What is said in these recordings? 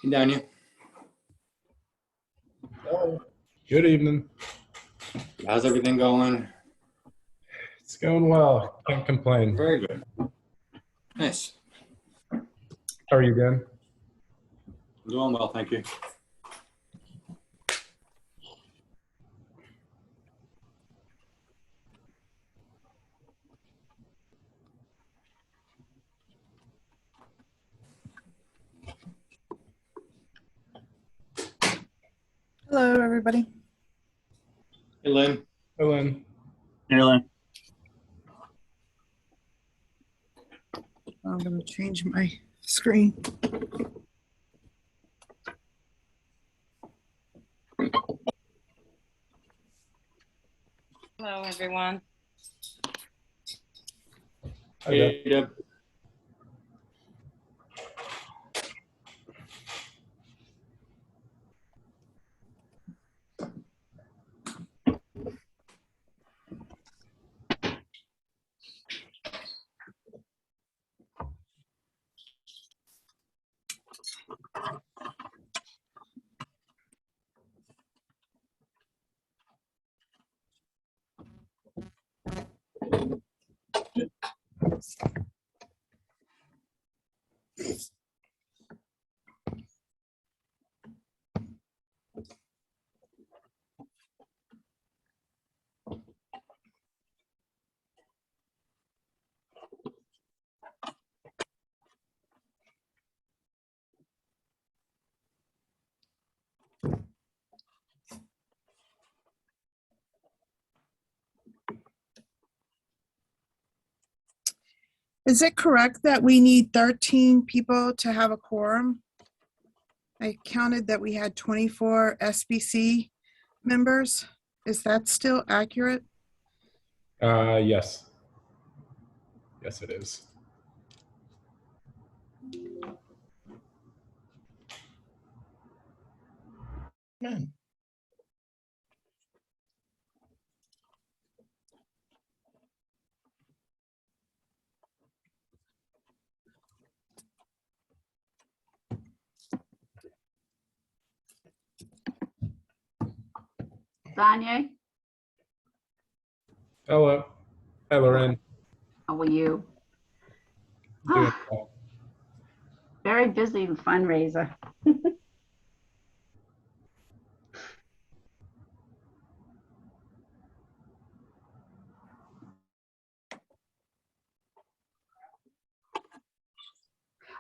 Down you. Oh, good evening. How's everything going? It's going well. Can't complain. Very good. Nice. How are you doing? Doing well, thank you. Hello, everybody. Hey, Lynn. Hey, Lynn. Hey, Lynn. I'm going to change my screen. Hello, everyone. Hi, Deb. Hey, Deb. Is it correct that we need 13 people to have a quorum? I counted that we had 24 SBC members. Is that still accurate? Yes. Yes, it is. Man. Sonia, Hello. Hi, Lorraine. how are you? Doing well. Very busy fundraiser.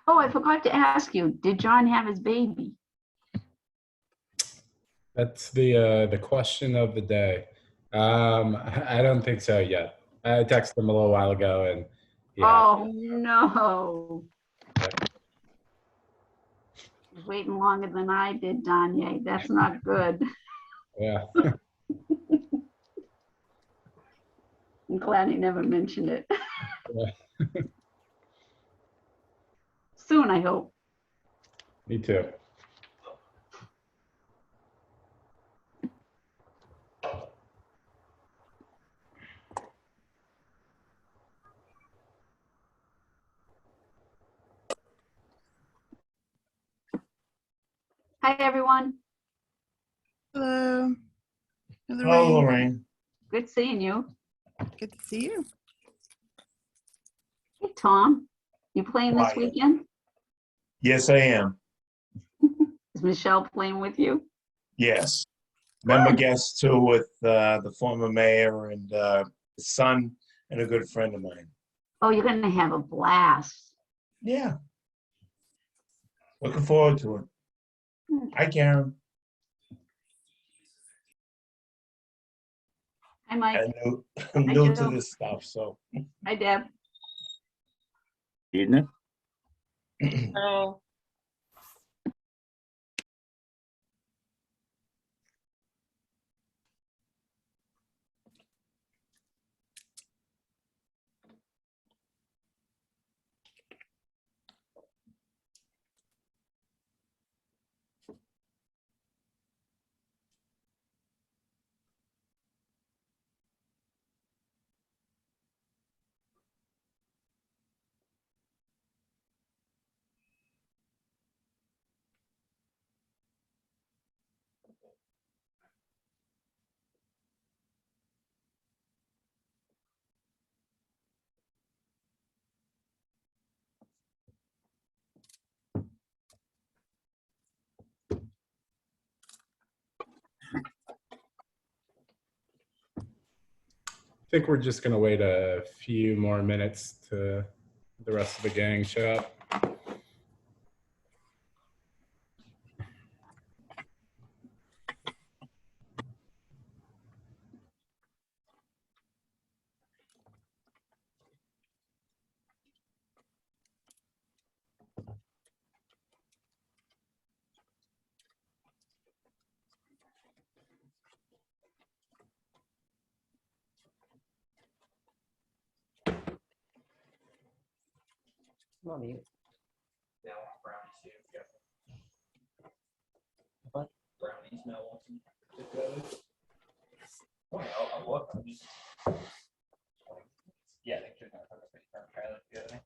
Oh, I forgot to ask you, did John have his baby? That's the question of the day. I don't think so yet. I texted him a little while ago, and yeah. Oh, no. Yeah. He's waiting longer than I did, Danye. That's not good. Yeah. I'm glad he never mentioned it. Yeah. Soon, I hope. Me too. Hi, everyone. Hello. Hello, Lorraine. Good seeing you. Good to see you. Hey, Tom, you playing this Quiet. weekend? Yes, I am. Is Michelle playing with you? Yes. Member guest too with the former mayor and his son and a good friend of mine. Oh, you're going to have a blast. Yeah. Looking forward to it. Hi, Karen. Hi, Mike. I'm Hi, new to Joe. this stuff, so. Hi, Deb. Evening. Oh, think we're just gonna wait a few more minutes to the rest of the gang show up. I'm on mute. Now brownies too. Yep. What? Brownies now wanting to go. Oh, yeah, I'll look. I'm just. Yeah, they could not try that the other day.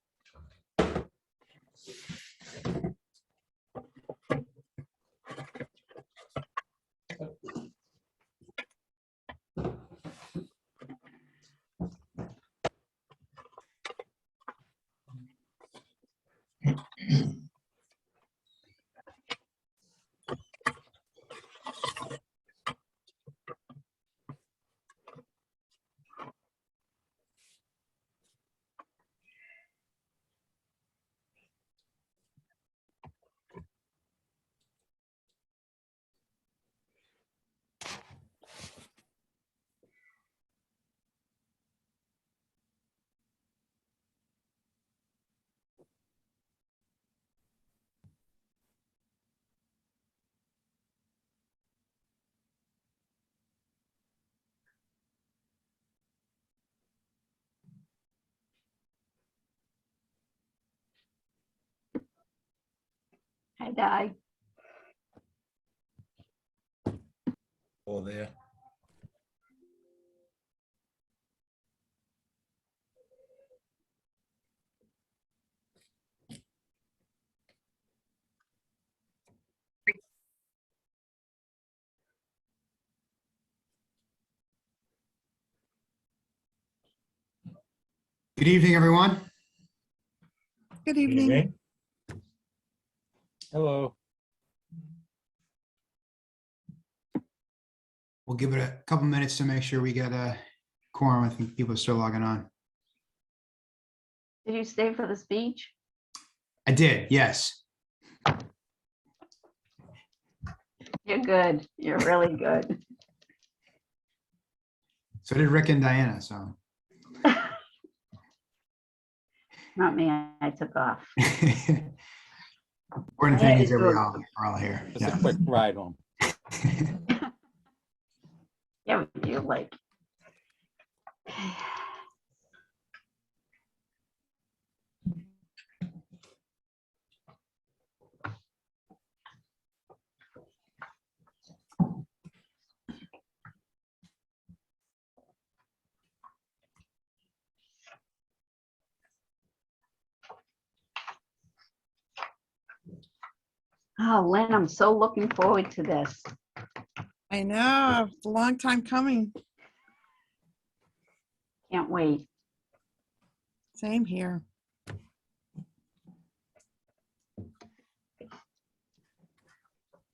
Hi, Di. Oh, there. Good evening, everyone. Good evening. Hello. We'll give it a couple minutes to make sure we get a quorum. I think people are still logging on. Did you stay for the speech? I did, yes. You're good. You're really good. So did Rick and Diana, so. Not me. I took off. Important thing is that we're all here. Just a quick ride home. Yeah, but you like. Oh, Lynn, I'm so looking forward to this. I know, it's a long time coming. Can't wait. Same here.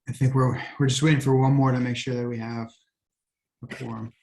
I think we're just waiting for one more to make sure that we have a quorum.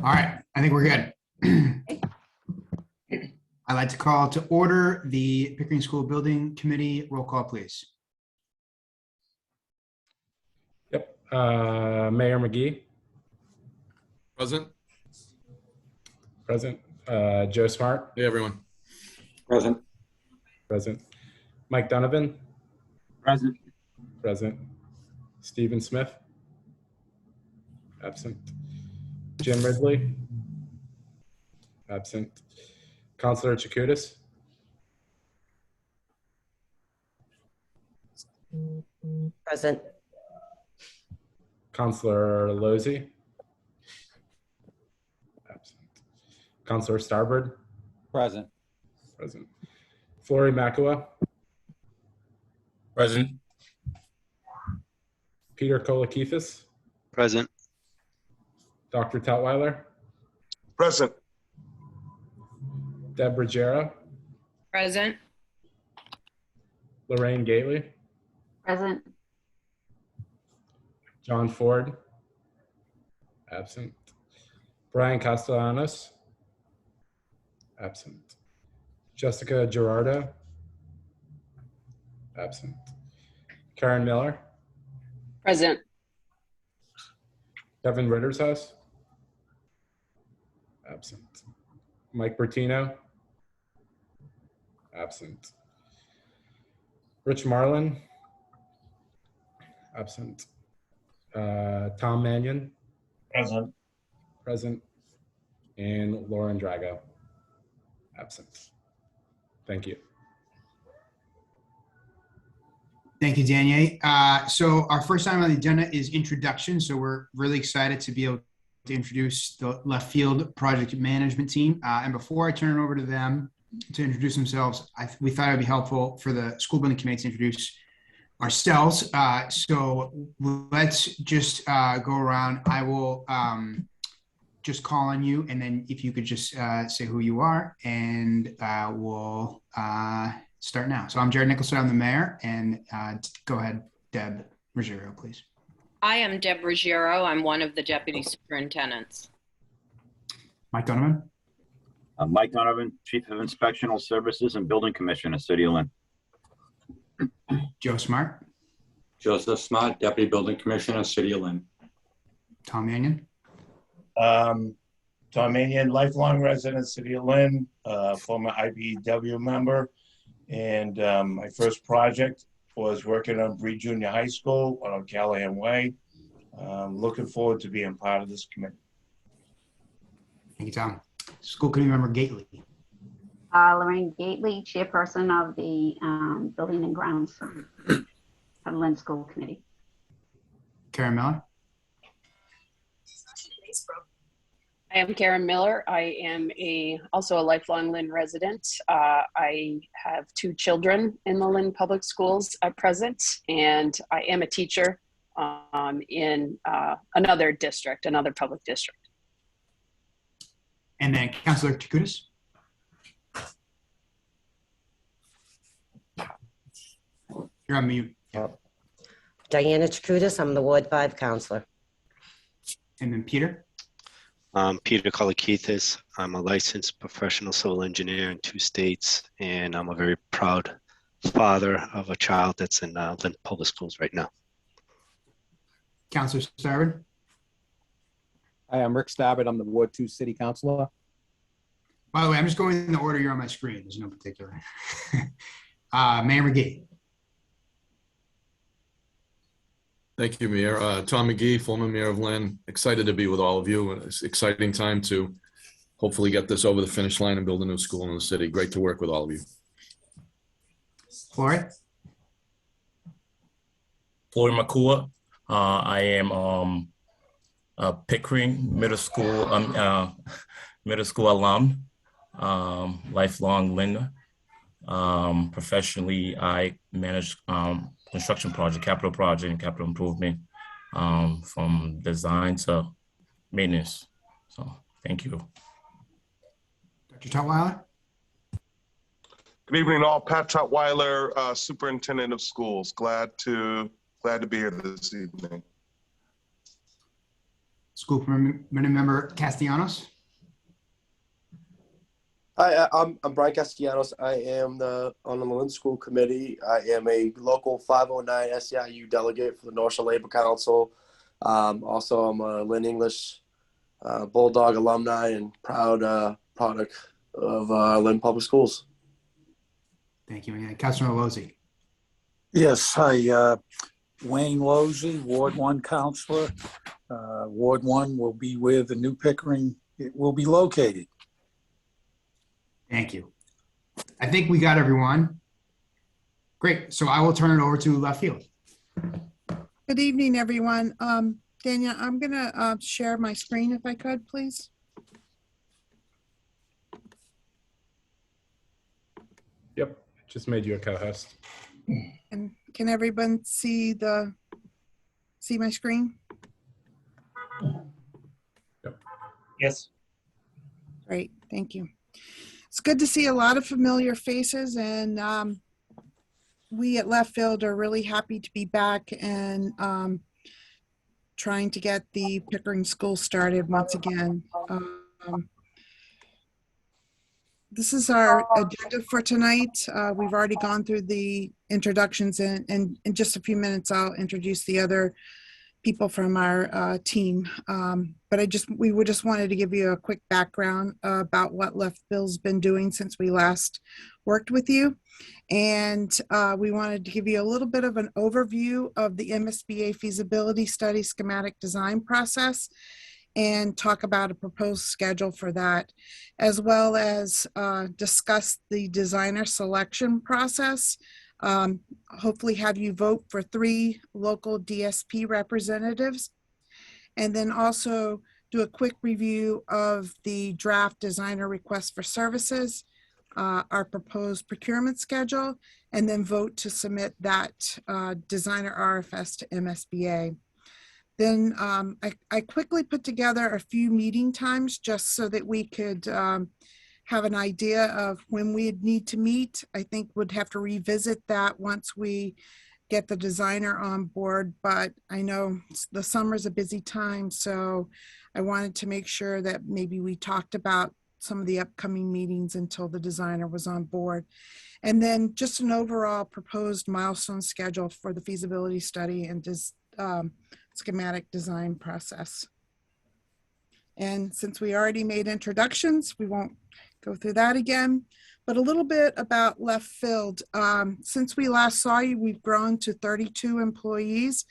All right, I think we're good. I'd like to call to order the Pickering School Building Committee. Roll call, please. Yep. Mayor McGee, Present. present. Joe Smart, Hey, everyone. Present. present. Mike Donovan, Present. present. Stephen Smith, absent. Jim Ridley, absent. Counselor Chakoudas, Present. Counselor Lozzi, absent. Counselor Starbird, Present. present. Flory Makua, Present. Peter Kolakithis, Present. Dr. Tutwiler, Present. Deb Ruggiero, Present. Lorraine Gately, Present. John Ford, absent. Brian Castellanos, absent. Jessica Gerardo, absent. Karen Miller, Present. Kevin Rittershouse, absent. Mike Bertino, absent. Rich Marlin, absent. Tom Mannion, Present. present. And Lauren Drago, absent. Thank you. Thank you, Danielle. So our first item on the agenda is introduction. So we're really excited to be able to introduce the left field project management team. And before I turn it over to them to introduce themselves, we thought it'd be helpful for the school building committee to introduce ourselves. So let's just go around. I will just call on you, and then if you could just say who you are, and we'll start now. So I'm Jared Nicholson, I'm the mayor, and go ahead, Deb Ruggiero, please. I am Deb Ruggiero. I'm one of the deputy superintendents. Mike Donovan, Mike Donovan, Chief of Inspectional Services and Building Commissioner, City of Lynn. Joe Smart, Joseph Smart, Deputy Building Commissioner, City of Lynn. Tom Mannion, Tom Mannion, lifelong resident, City of Lynn, former IBEW member. And my first project was working on Bree Junior High School on Callahan Way. Looking forward to being part of this committee. thank you, Tom. School committee member Gately, Lorraine Gately, chairperson of the Building and Grounds of Lynn School Committee. Karen Miller, I am Karen Miller. I am also a lifelong Lynn resident. I have 2 children in the Lynn Public Schools at present, and I am a teacher in another district, another public district. and then Councilor Chakoudas. You're on mute. Diana Chakoudas, I'm the Ward 5 counselor. And then Peter. Peter Kolakithis. I'm a licensed professional civil engineer in 2 states, and I'm a very proud father of a child that's in Lynn Public Schools right now. Councilor Starwood. Hi, I'm Rick Stabbit. I'm the Ward 2 City Councilor. By the way, I'm just going in the order you're on my screen. There's no particular. Mayor McGee. Thank you, Mayor. Tom McGee, former mayor of Lynn. Excited to be with all of you. It's an exciting time to hopefully get this over the finish line and build a new school in the city. Great to work with all of you. Flory. Flory Makua. I am a Pickering middle school alum, lifelong Lynn. Professionally, I manage construction project, capital project, and capital improvement, from design to maintenance. So, thank you. Dr. Tutwiler. Good evening, all. Pat Tutwiler, Superintendent of Schools. Glad to be here this evening. School committee member Castellanos. Hi, I'm Brian Castellanos. I am on the Lynn School Committee. I am a local 509 SEIU delegate for the North Shore Labor Council. Also, I'm a Lynn English Bulldog alumni and proud product of Lynn Public Schools. Thank you. And Councilor Lozzi. Yes, hi, Wayne Lozzi, Ward 1 Counselor. Ward 1 will be where the new Pickering will be located. Thank you. I think we got everyone. Great. So I will turn it over to left field. Good evening, everyone. Danielle, I'm going to share my screen if I could, please. Yep, just made you a co-host. And can everyone see my screen? Yep. Yes. Great, thank you. It's good to see a lot of familiar faces, and we at Left Field are really happy to be back and trying to get the Pickering School started once again. This is our agenda for tonight. We've already gone through the introductions, and in just a few minutes, I'll introduce the other people from our team. But we just wanted to give you a quick background about what Left Field's been doing since we last worked with you. And we wanted to give you a little bit of an overview of the MSBA Feasibility Study schematic design process and talk about a proposed schedule for that, as well as discuss the designer selection process. Hopefully have you vote for 3 local DSP representatives, and then also do a quick review of the draft designer request for services, our proposed procurement schedule, and then vote to submit that designer RFS to MSBA. Then I quickly put together a few meeting times just so that we could have an idea of when we'd need to meet. I think we'd have to revisit that once we get the designer on board, but I know the summer's a busy time, so I wanted to make sure that maybe we talked about some of the upcoming meetings until the designer was on board. And then just an overall proposed milestone schedule for the feasibility study and schematic design process. And since we already made introductions, we won't go through that again, but a little bit about Left Field. Since we last saw you, we've grown to 32 employees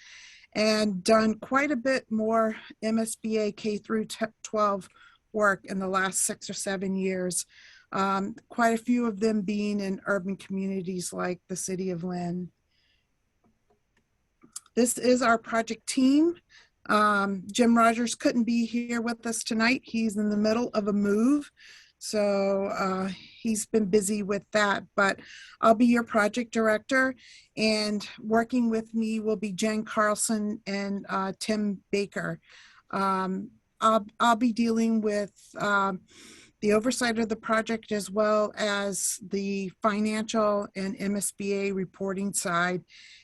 and done quite a bit more MSBA K through 12 work in the last 6 or 7 years. Quite a few of them being in urban communities like the city of Lynn. This is our project team. Jim Rogers couldn't be here with us tonight. He's in the middle of a move, so he's been busy with that, but I'll be your project director, and working with me will be Jen Carlson and Tim Baker. I'll be dealing with the oversight of the project as well as the financial and MSBA reporting side.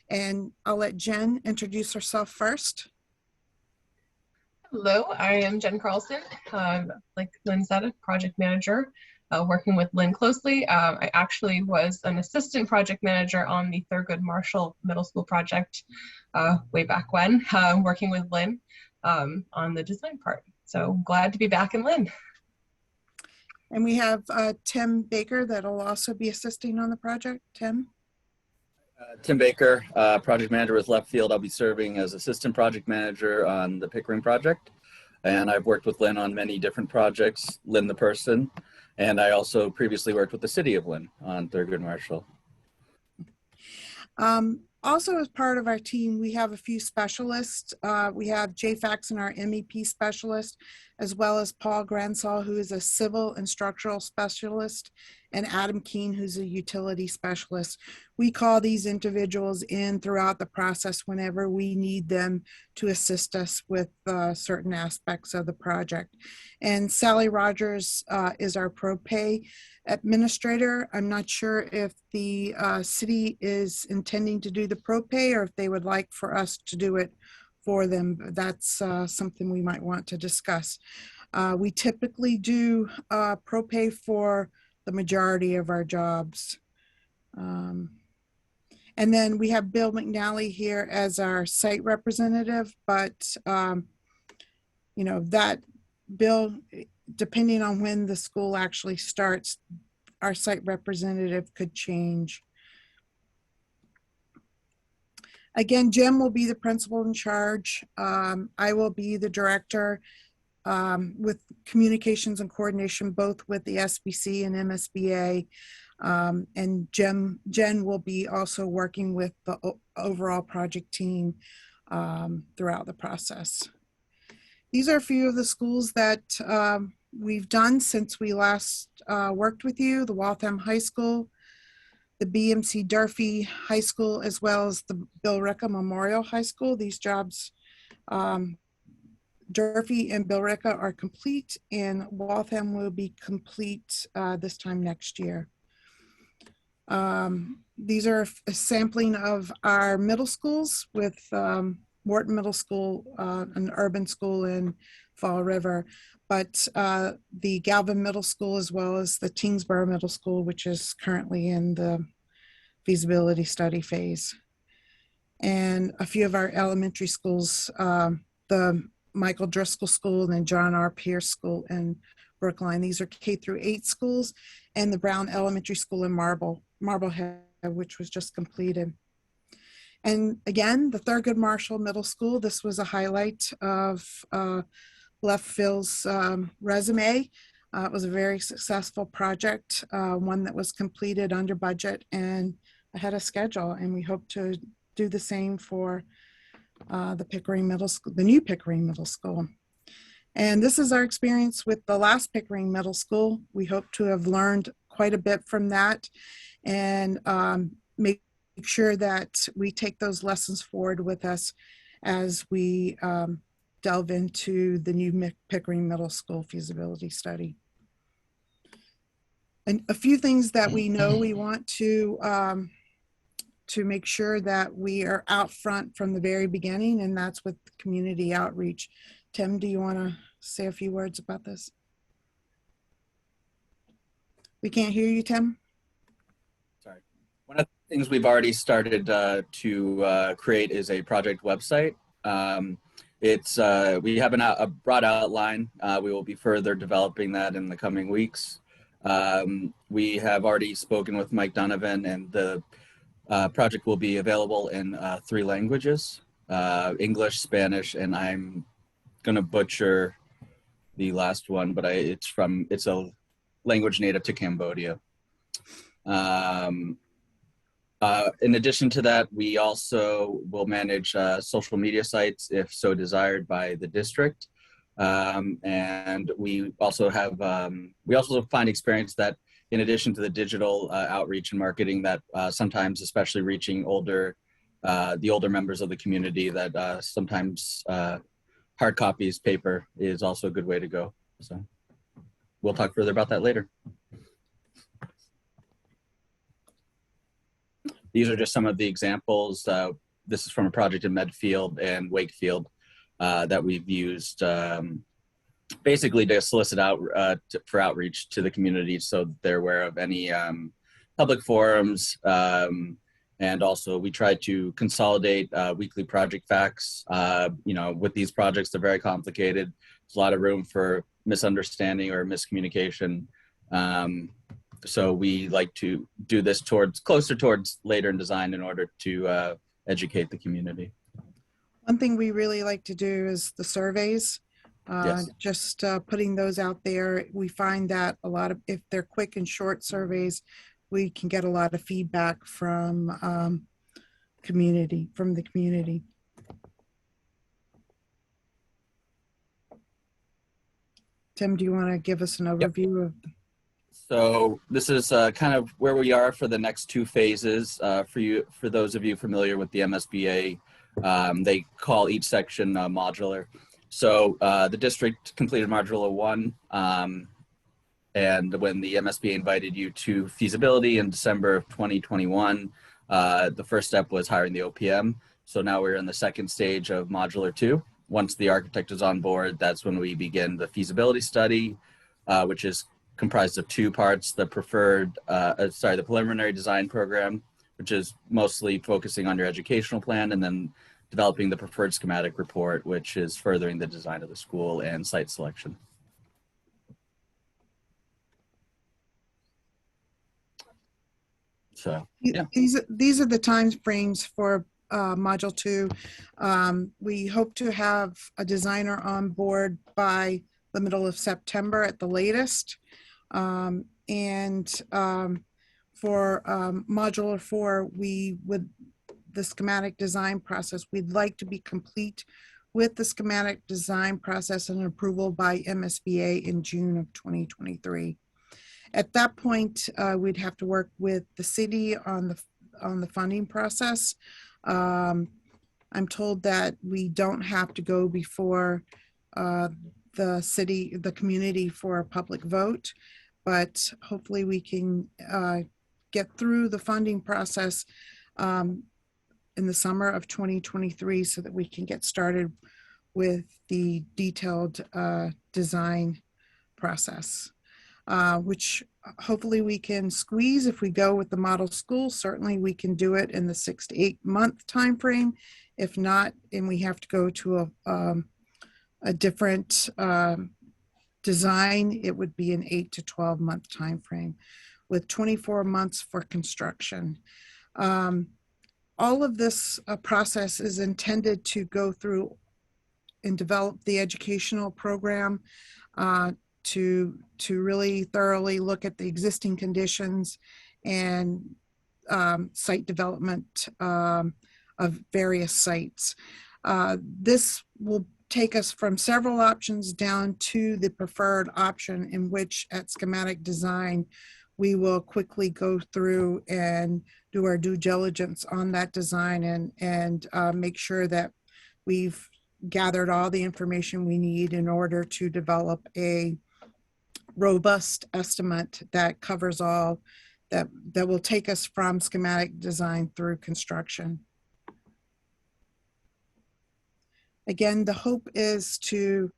And I'll let Jen introduce herself first. Hello, I am Jen Carlson. Like Lynn said, a project manager working with Lynn closely. I actually was an assistant project manager on the Thurgood Marshall Middle School project way back when, working with Lynn on the design part. So glad to be back in Lynn. And we have Tim Baker that'll also be assisting on the project. Tim? Tim Baker, project manager with Left Field. I'll be serving as assistant project manager on the Pickering project. And I've worked with Lynn on many different projects, Lynn the person. And I also previously worked with the city of Lynn on Thurgood Marshall. Also, as part of our team, we have a few specialists. We have Jay Faxon, our MEP specialist, as well as Paul Gransall, who is a civil and structural specialist, and Adam Keene, who's a utility specialist. We call these individuals in throughout the process whenever we need them to assist us with certain aspects of the project. And Sally Rogers is our ProPay administrator. I'm not sure if the city is intending to do the ProPay or if they would like for us to do it for them. That's something we might want to discuss. We typically do ProPay for the majority of our jobs. And then we have Bill McNally here as our site representative, but you know, that Bill, depending on when the school actually starts, our site representative could change. Again, Jim will be the principal in charge. I will be the director with communications and coordination, both with the SBC and MSBA. And Jen will be also working with the overall project team throughout the process. These are a few of the schools that we've done since we last worked with you: the Waltham High School, the BMC Durfee High School, as well as the Billerica Memorial High School. These jobs, Durfee and Billerica, are complete, and Waltham will be complete this time next year. These are a sampling of our middle schools, with Morton Middle School, an urban school in Fall River, but the Galvin Middle School, as well as the Tingsboro Middle School, which is currently in the feasibility study phase. And a few of our elementary schools, the Michael Driscoll School and John R. Pierce School in Brookline. These are K-8 schools, and the Brown Elementary School in Marblehead, which was just completed. And again, the Thurgood Marshall Middle School, this was a highlight of Left Field's resume. It was a very successful project, one that was completed under budget and ahead of schedule, and we hope to do the same for the Pickering Middle School, the new Pickering Middle School. And this is our experience with the last Pickering Middle School. We hope to have learned quite a bit from that, and make sure that we take those lessons forward with us as we delve into the new Pickering Middle School feasibility study. And a few things that we know we want to make sure that we are out front from the very beginning, and that's with community outreach. Tim, do you want to say a few words about this? We can't hear you, Tim. Sorry. One of the things we've already started to create is a project website. We have a broad outline. We will be further developing that in the coming weeks. We have already spoken with Mike Donovan, and the project will be available in 3 languages: English, Spanish, and I'm gonna butcher the last one, but it's a language native to Cambodia. In addition to that, we also will manage social media sites if so desired by the district. And we also find experience that in addition to the digital outreach and marketing, that sometimes, especially reaching the older members of the community, that sometimes hard copies, paper is also a good way to go. So we'll talk further about that later. These are just some of the examples. This is from a project in Medfield and Wakefield that we've used basically to solicit out for outreach to the community, so they're aware of any public forums. And also we try to consolidate weekly project facts. With these projects, they're very complicated. There's a lot of room for misunderstanding or miscommunication. So we like to do this closer towards later in design in order to educate the community. One thing we really like to do is the surveys. Yes. Just putting those out there. We find that if they're quick and short surveys, we can get a lot of feedback from the community. Tim, do you want to give us an overview of? So this is kind of where we are for the next 2 phases. For those of you familiar with the MSBA, they call each section modular. So the district completed Modular 1, and when the MSBA invited you to feasibility in December of 2021, the first step was hiring the OPM. So now we're in the second stage of Modular 2. Once the architect is on board, that's when we begin the feasibility study, which is comprised of two parts: the the preliminary design program, which is mostly focusing on your educational plan, and then developing the preferred schematic report, which is furthering the design of the school and site selection. So, yeah. These are the time frames for Module 2. We hope to have a designer on board by the middle of September at the latest. For Module 4, the schematic design process, we'd like to be complete with the schematic design process and approval by MSBA in June of 2023. At that point, we'd have to work with the city on the funding process. I'm told that we don't have to go before the community for a public vote, but hopefully we can get through the funding process in the summer of 2023 so that we can get started with the detailed design process. Which hopefully we can squeeze if we go with the model school. Certainly we can do it in the 6 to 8 month time frame. If not, and we have to go to a different design, it would be an 8 to 12 month time frame with 24 months for construction. All of this process is intended to go through and develop the educational program to really thoroughly look at the existing conditions and site development of various sites. This will take us from several options down to the preferred option, in which at schematic design, we will quickly go through and do our due diligence on that design and make sure that we've gathered all the information we need in order to develop a robust estimate that covers all that will take us from schematic design through construction. Again, the hope is to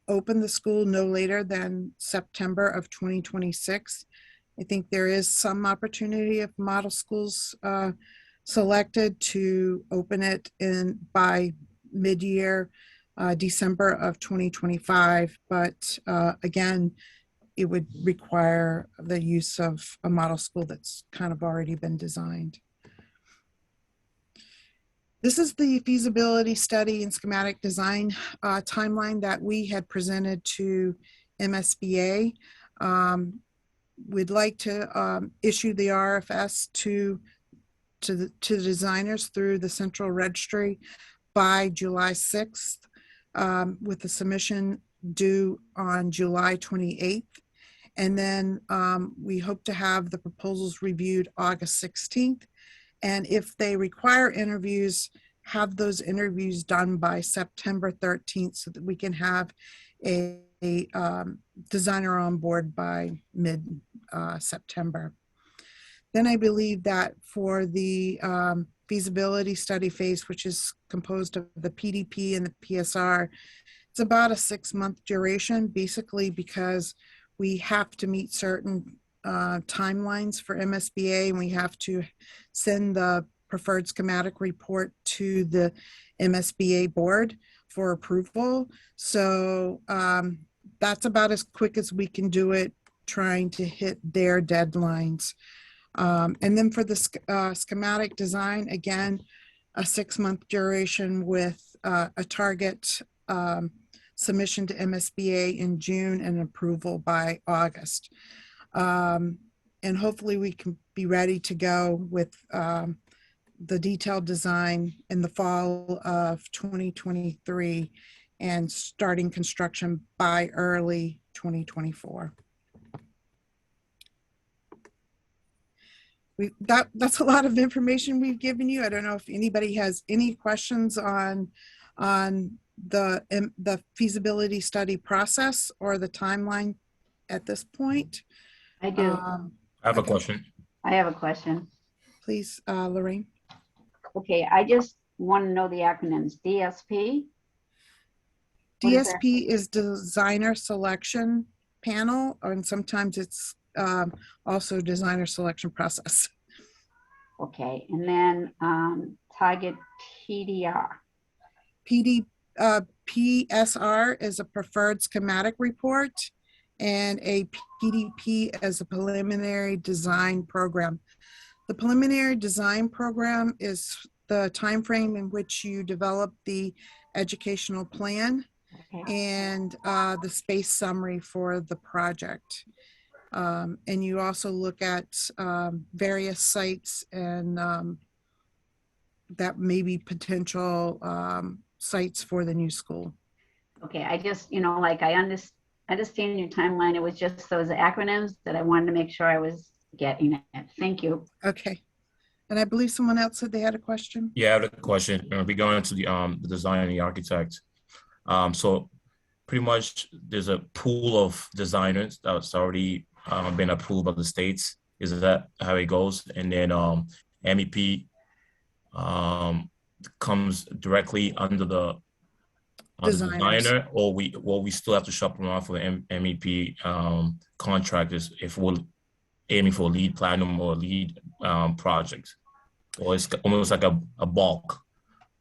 open the school no later than September of 2026. I think there is some opportunity if model schools selected to open it by mid-year, December of 2025. But again, it would require the use of a model school that's kind of already been designed. This is the feasibility study and schematic design timeline that we had presented to MSBA. We'd like to issue the RFS to the designers through the central registry by July 6th, with the submission due on July 28th. And then we hope to have the proposals reviewed August 16th. And if they require interviews, have those interviews done by September 13th so that we can have a designer on board by mid-September. Then I believe that for the feasibility study phase, which is composed of the PDP and the PSR, it's about a 6-month duration, basically because we have to meet certain timelines for MSBA, and we have to send the preferred schematic report to the MSBA board for approval. So that's about as quick as we can do it, trying to hit their deadlines. And then for the schematic design, again, a 6-month duration with a target submission to MSBA in June and approval by August. And hopefully we can be ready to go with the detailed design in the fall of 2023 and starting construction by early 2024. That's a lot of information we've given you. I don't know if anybody has any questions on the feasibility study process or the timeline at this point. I do. I have a question. I have a question. Please, Lorraine. Okay, I just want to know the acronyms. DSP? DSP is Designer Selection panel, and sometimes it's also designer selection process. Okay, and then target PDR. PSR is a preferred schematic report, and a PDP is a preliminary design program. The preliminary design program is the time frame in which you develop the educational plan and the space summary for the project. And you also look at various sites and that may be potential sites for the new school. Okay, I just, like I understand your timeline. It was just those acronyms that I wanted to make sure I was getting it. Thank you. Okay. And I believe someone else said they had a question. Yeah, I have a question. We go into the design and the architect. So pretty much there's a pool of designers that's already been approved by the states. Is that how it goes? And then MEP comes directly under the designer, or we still have to shop around for the MEP contractors if we're aiming for lead platinum or lead projects, or it's almost like a bulk.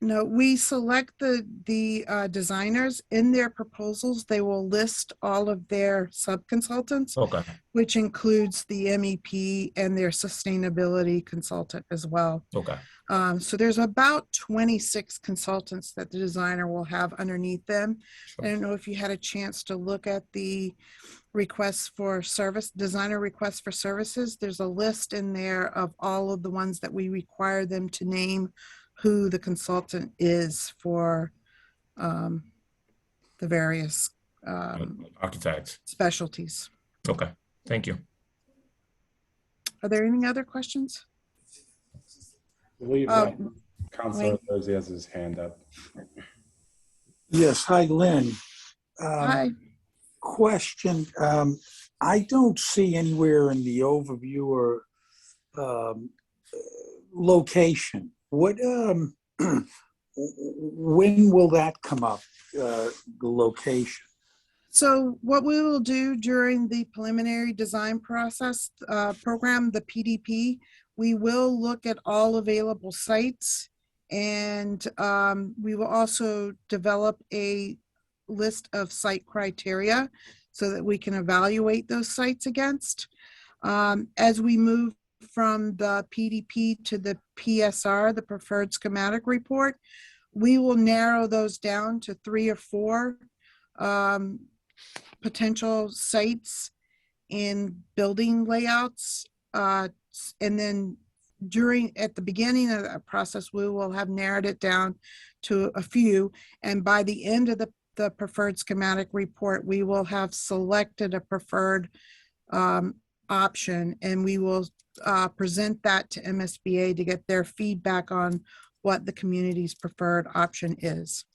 No, we select the designers. In their proposals. They will list all of their sub-consultants, which includes the MEP and their sustainability consultant as well. Okay. So there's about 26 consultants that the designer will have underneath them. Sure. I don't know if you had a chance to look at the requests for service, designer requests for services. There's a list in there of all of the ones that we require them to name who the consultant is for the various architects specialties. Okay, thank you. Are there any other questions? I believe Councilor Rosie has his hand up. Yes, hi, Lynn. Hi. Question. I don't see anywhere in the overview or location. What, when will that come up, the location? So what we will do during the preliminary design process program, the PDP, we will look at all available sites, and we will also develop a list of site criteria so that we can evaluate those sites against. As we move from the PDP to the PSR, the preferred schematic report, we will narrow those down to 3 or 4 potential sites in building layouts. And then at the beginning of that process, we will have narrowed it down to a few. And by the end of the preferred schematic report, we will have selected a preferred option, and we will present that to MSBA to get their feedback on what the community's preferred option is.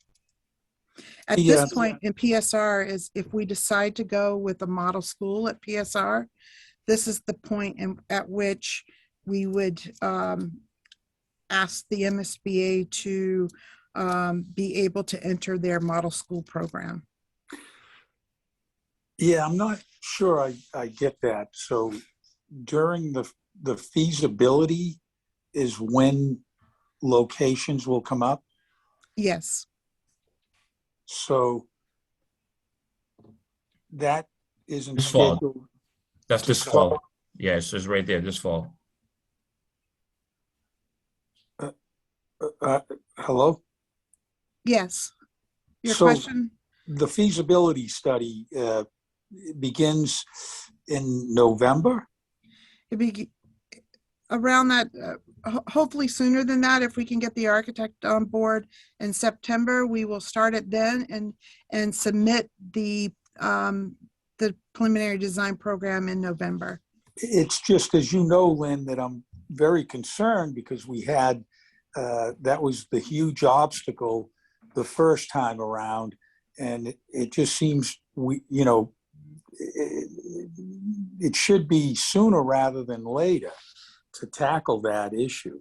At this point in PSR is if we decide to go with a model school at PSR, this is the point at which we would ask the MSBA to be able to enter their model school program. Yeah, I'm not sure I get that. So during the feasibility is when locations will come up? Yes. So that isn't this fall. scheduled. That's this fall. Yeah, it's just right there, this fall. Hello? Yes. Your So question? the feasibility study begins in November? It'd be around that, hopefully sooner than that. If we can get the architect on board in September, we will start it then and submit the preliminary design program in November. It's just, as you know, Lynn, that I'm very concerned because we had, that was the huge obstacle the first time around. And it just seems it should be sooner rather than later to tackle that issue.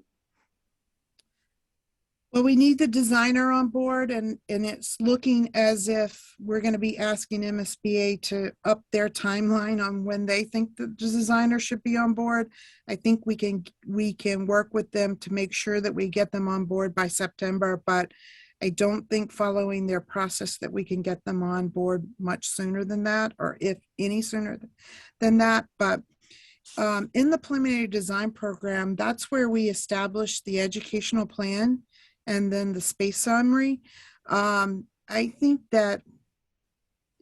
Well, we need the designer on board, and it's looking as if we're going to be asking MSBA to up their timeline on when they think the designer should be on board. I think we can work with them to make sure that we get them on board by September, but I don't think following their process that we can get them on board much sooner than that, or if any sooner than that. But in the preliminary design program, that's where we establish the educational plan and then the space summary. I think that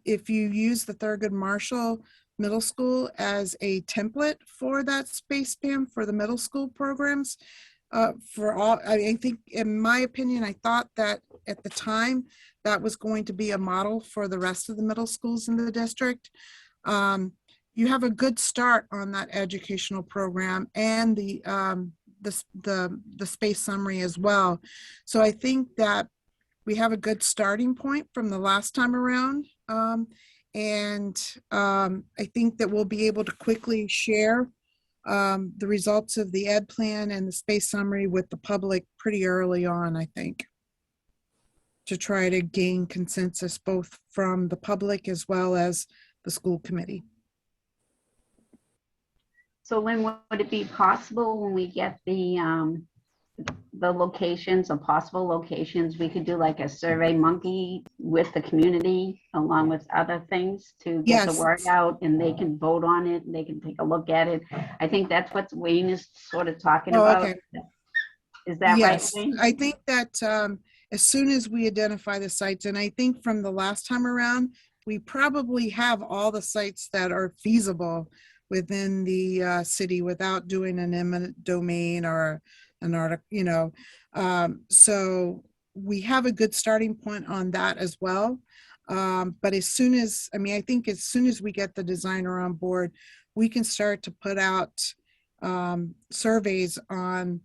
if you use the Thurgood Marshall Middle School as a template for that space plan for the middle school programs, I think, in my opinion, I thought that at the time that was going to be a model for the rest of the middle schools in the district. You have a good start on that educational program and the space summary as well. So I think that we have a good starting point from the last time around. And I think that we'll be able to quickly share the results of the ed plan and the space summary with the public pretty early on, I think, to try to gain consensus both from the public as well as the school committee. So Lynn, would it be possible when we get the locations or possible locations, we could do like a survey monkey with the community along with other things to get the word out, and they can vote on it and they can take a look at it? I think that's what Wayne is sort of talking about. Okay. Is that right, Wayne? I think that as soon as we identify the sites, and I think from the last time around, we probably have all the sites that are feasible within the city without doing an eminent domain or an article, so we have a good starting point on that as well. But as soon as, I think as soon as we get the designer on board, we can start to put out surveys on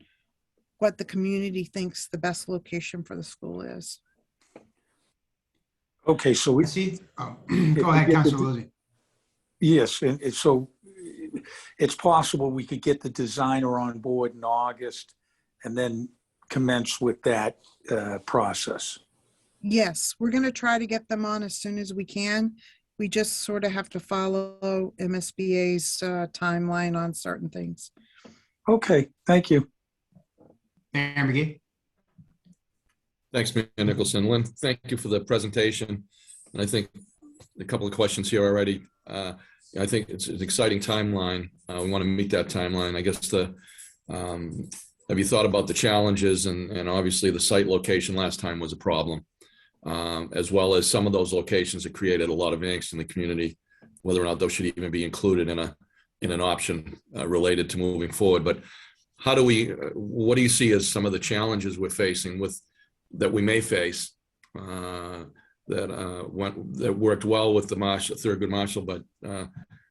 what the community thinks the best location for the school is. Okay, so we see. Go ahead, Councilor Lizzie. Yes, and so it's possible we could get the designer on board in August and then commence with that process. Yes, we're going to try to get them on as soon as we can. We just sort of have to follow MSBA's timeline on certain things. Okay, thank you. Mayor McGee. Thanks, Mayor Nicholson. Lynn, thank you for the presentation. And I think a couple of questions here already. I think it's an exciting timeline. We want to meet that timeline. I guess have you thought about the challenges, and obviously the site location last time was a problem, as well as some of those locations that created a lot of angst in the community, whether or not those should even be included in an option related to moving forward. But what do you see as some of the challenges we're facing that we may face that worked well with the Thurgood Marshall, but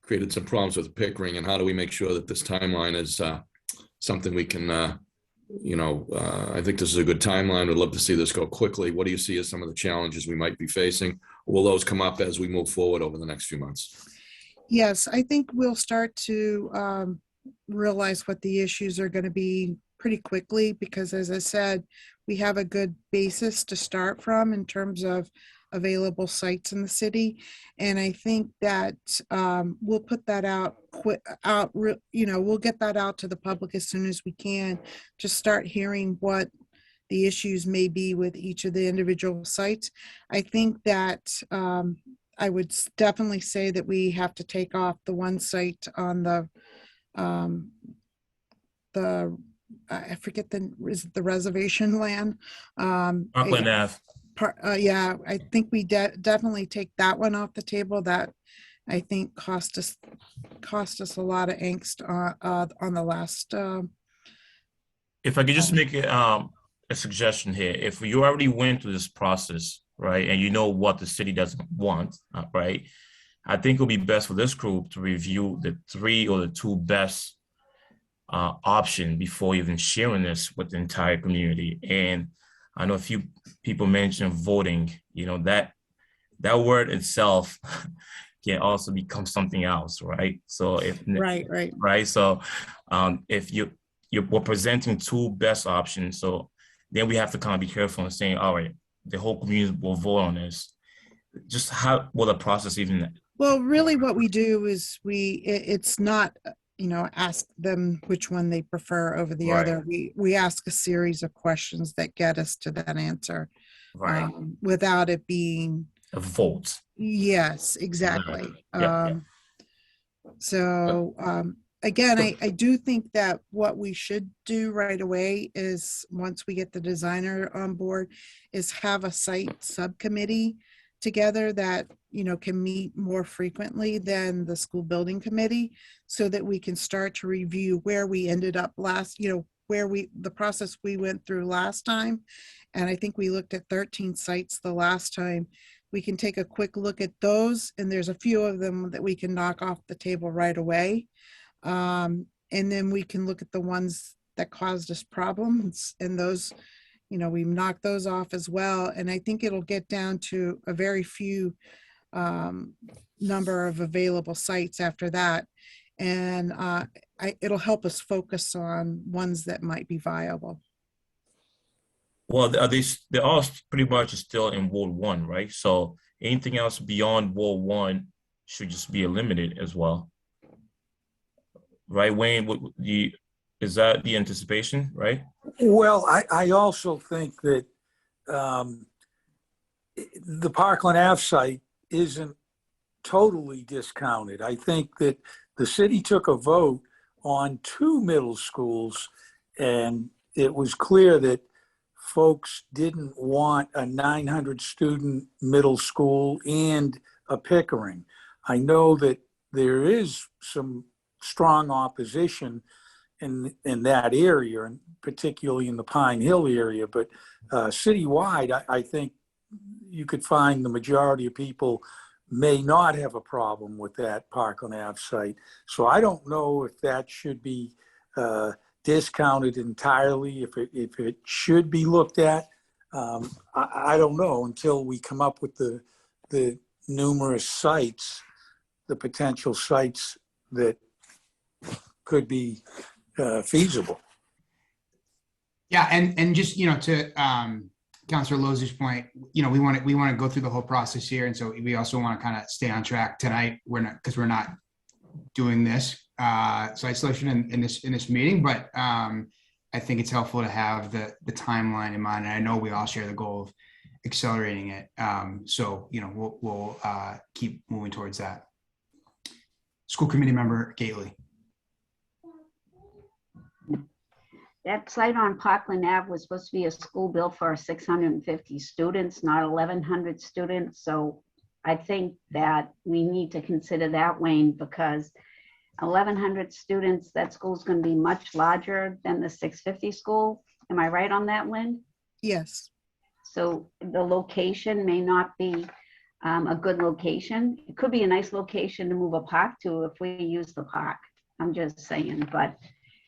created some problems with Pickering, and how do we make sure that this timeline is something we can, I think this is a good timeline. We'd love to see this go quickly. What do you see as some of the challenges we might be facing? Will those come up as we move forward over the next few months? Yes, I think we'll start to realize what the issues are going to be pretty quickly, because as I said, we have a good basis to start from in terms of available sites in the city. And I think that we'll put that we'll get that out to the public as soon as we can, to start hearing what the issues may be with each of the individual sites. I think that I would definitely say that we have to take off the one site on the I forget is it the reservation land? Parkland Ave. Yeah, I think we definitely take that one off the table. That I think cost us a lot of angst on the last. If I could just make a suggestion here, if you already went through this process, right, and you know what the city doesn't want, right, I think it would be best for this group to review the 3 or the 2 best option before even sharing this with the entire community. And I know a few people mentioned voting, that word itself can also become something else, right? So right. So if we're presenting 2 best options, so then we have to kind of be careful in saying, all right, the whole community will vote on this. Just how will the process even? Well, really what we do is it's not, ask them which one they prefer over the Right. other. We ask a series of questions that get us to that answer. Right. Without it being A vote. Yes, exactly. Yeah. So again, I do think that what we should do right away is, once we get the designer on board, is have a site subcommittee together that, can meet more frequently than the school building committee, so that we can start to review where we ended up last, the process we went through last time. And I think we looked at 13 sites the last time. We can take a quick look at those, and there's a few of them that we can knock off the table right away. And then we can look at the ones that caused us problems, and those, we knock those off as well. And I think it'll get down to a very few number of available sites after that. And it'll help us focus on ones that might be viable. Well, they're all pretty much still in Ward 1, right? So anything else beyond Ward 1 should just be eliminated as well. Right, Wayne? Is that the anticipation, right? Well, I also think that the Parkland Ave site isn't totally discounted. I think that the city took a vote on 2 middle schools, and it was clear that folks didn't want a 900 student middle school and a Pickering. I know that there is some strong opposition in that area, and particularly in the Pine Hill area, but citywide, I think you could find the majority of people may not have a problem with that Parkland Ave site. So I don't know if that should be discounted entirely, if it should be looked at. I don't know until we come up with the numerous sites, the potential sites that could be feasible. Yeah, and just to Councilor Lozer's point, we want to go through the whole process here, and so we also want to kind of stay on track tonight. We're not doing this site selection in this meeting, but I think it's helpful to have the timeline in mind. And I know we all share the goal of accelerating it. So we'll keep moving towards that. School committee member Gately. That site on Parkland Ave was supposed to be a school built for 650 students, not 1,100 students. So I think that we need to consider that, Wayne, because 1,100 students, that school's going to be much larger than the 650 school. Am I right on that, Lynn? Yes. So the location may not be a good location. It could be a nice location to move a park to if we use the park. I'm just saying, but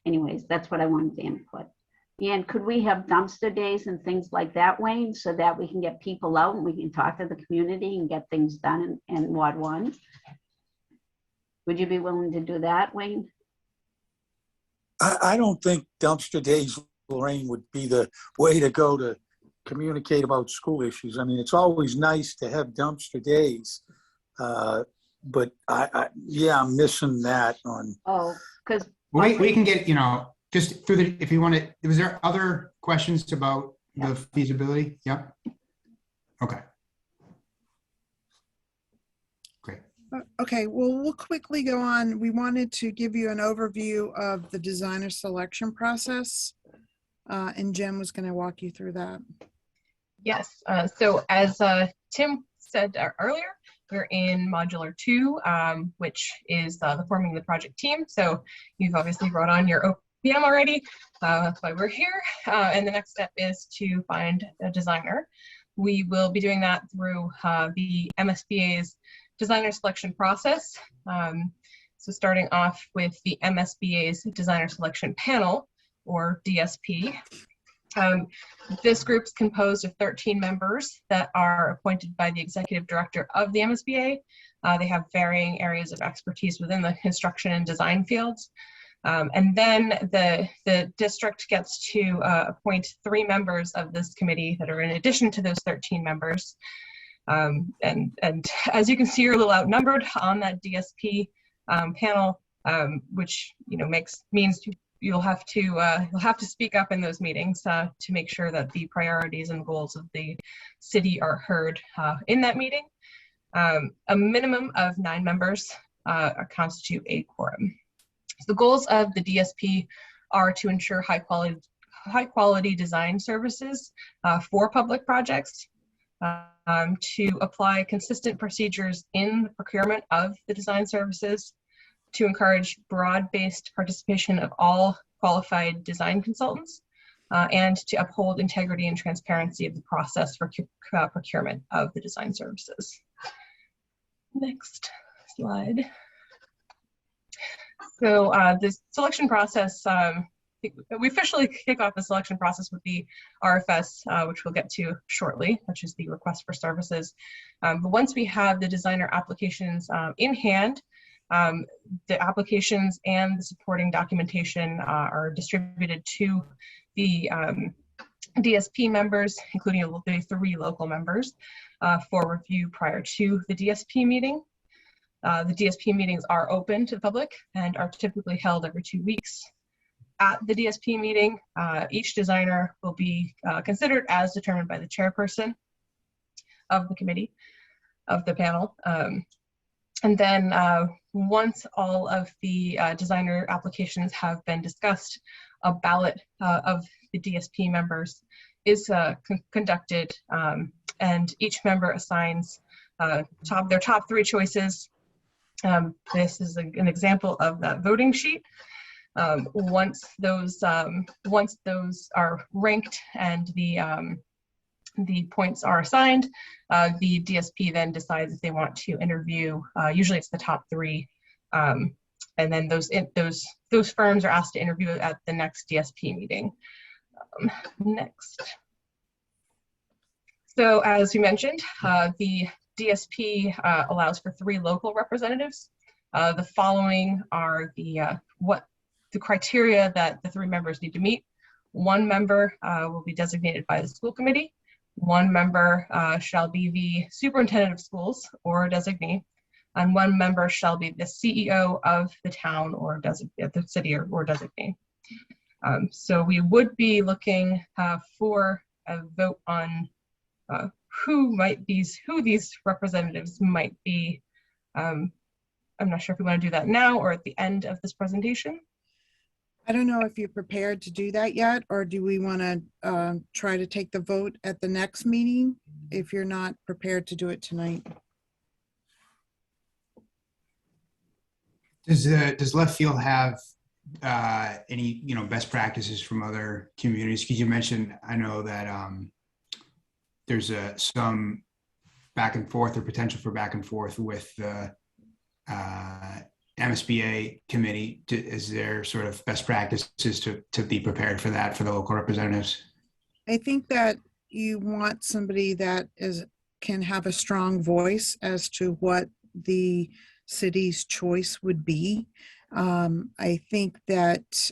anyways, that's what I wanted to input. And could we have dumpster days and things like that, Wayne, so that we can get people out and we can talk to the community and get things done in Ward 1? Would you be willing to do that, Wayne? I don't think dumpster days, Lorraine, would be the way to go to communicate about school issues. I mean, it's always nice to have dumpster days, but I'm missing that on. Oh, because we can get, just through the, if you want to, was there other questions about the feasibility? Yep. Okay. Great. Okay, well, we'll quickly go on. We wanted to give you an overview of the designer selection process, and Jen was going to walk you through that. Yes, so as Tim said earlier, we're in modular 2, which is the forming the project team. So you've obviously brought on your OPM already. That's why we're here. And the next step is to find a designer. We will be doing that through the MSBA's designer selection process. So starting off with the MSBA's designer selection panel, or DSP. This group's composed of 13 members that are appointed by the executive director of the MSBA. They have varying areas of expertise within the construction and design fields. And then the district gets to appoint 3 members of this committee that are in addition to those 13 members. And as you can see, you're a little outnumbered on that DSP panel, which means you'll have to speak up in those meetings to make sure that the priorities and goals of the city are heard in that meeting. A minimum of 9 members constitute a quorum. So the goals of the DSP are to ensure high quality design services for public projects, to apply consistent procedures in the procurement of the design services, to encourage broad-based participation of all qualified design consultants, and to uphold integrity and transparency of the process for procurement of the design services. Next slide. So the selection process, we officially kick off the selection process with the RFS, which we'll get to shortly, which is the request for services. But once we have the designer applications in hand, the applications and the supporting documentation are distributed to the DSP members, including the 3 local members, for review prior to the DSP meeting. The DSP meetings are open to the public and are typically held every 2 weeks. At the DSP meeting, each designer will be considered as determined by the chairperson of the committee, of the panel. And then once all of the designer applications have been discussed, a ballot of the DSP members is conducted, and each member assigns their top 3 choices. This is an example of that voting sheet. Once those are ranked and the points are assigned, the DSP then decides if they want to interview. Usually it's the top 3, and then those firms are asked to interview at the next DSP meeting. Next. So as we mentioned, the DSP allows for 3 local representatives. The following are the criteria that the 3 members need to meet. 1 member will be designated by the school committee. 1 member shall be the superintendent of schools or designee, and 1 member shall be the CEO of the town or the city or designee. So we would be looking for a vote on who these representatives might be. I'm not sure if we want to do that now or at the end of this presentation. I don't know if you're prepared to do that yet, or do we want to try to take the vote at the next meeting if you're not prepared to do it tonight? Does Left Field have any best practices from other communities? Because you mentioned, I know that there's some back and forth or potential for back and forth with the MSBA committee. Is there sort of best practices to be prepared for that for the local representatives? I think that you want somebody that can have a strong voice as to what the city's choice would be. I think that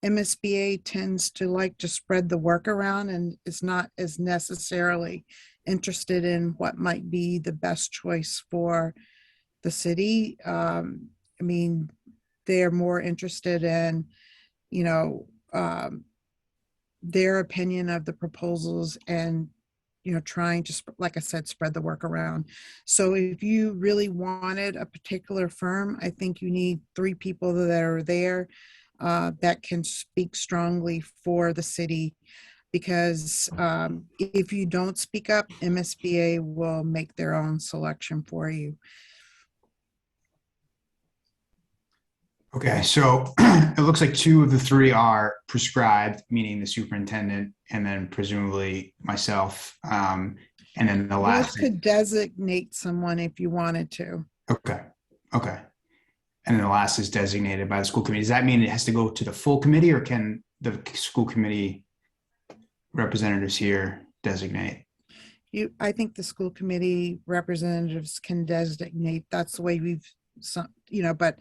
MSBA tends to like to spread the work around and is not as necessarily interested in what might be the best choice for the city. I mean, they're more interested in, their opinion of the proposals and, trying to, like I said, spread the work around. So if you really wanted a particular firm, I think you need 3 people that are there that can speak strongly for the city, because if you don't speak up, MSBA will make their own selection for you. Okay, so it looks like 2 of the 3 are prescribed, meaning the superintendent and then presumably myself. And then the last could designate someone if you wanted to. Okay. And then the last is designated by the school committee. Does that mean it has to go to the full committee, or can the school committee representatives here designate? I think the school committee representatives can designate. That's the way some, but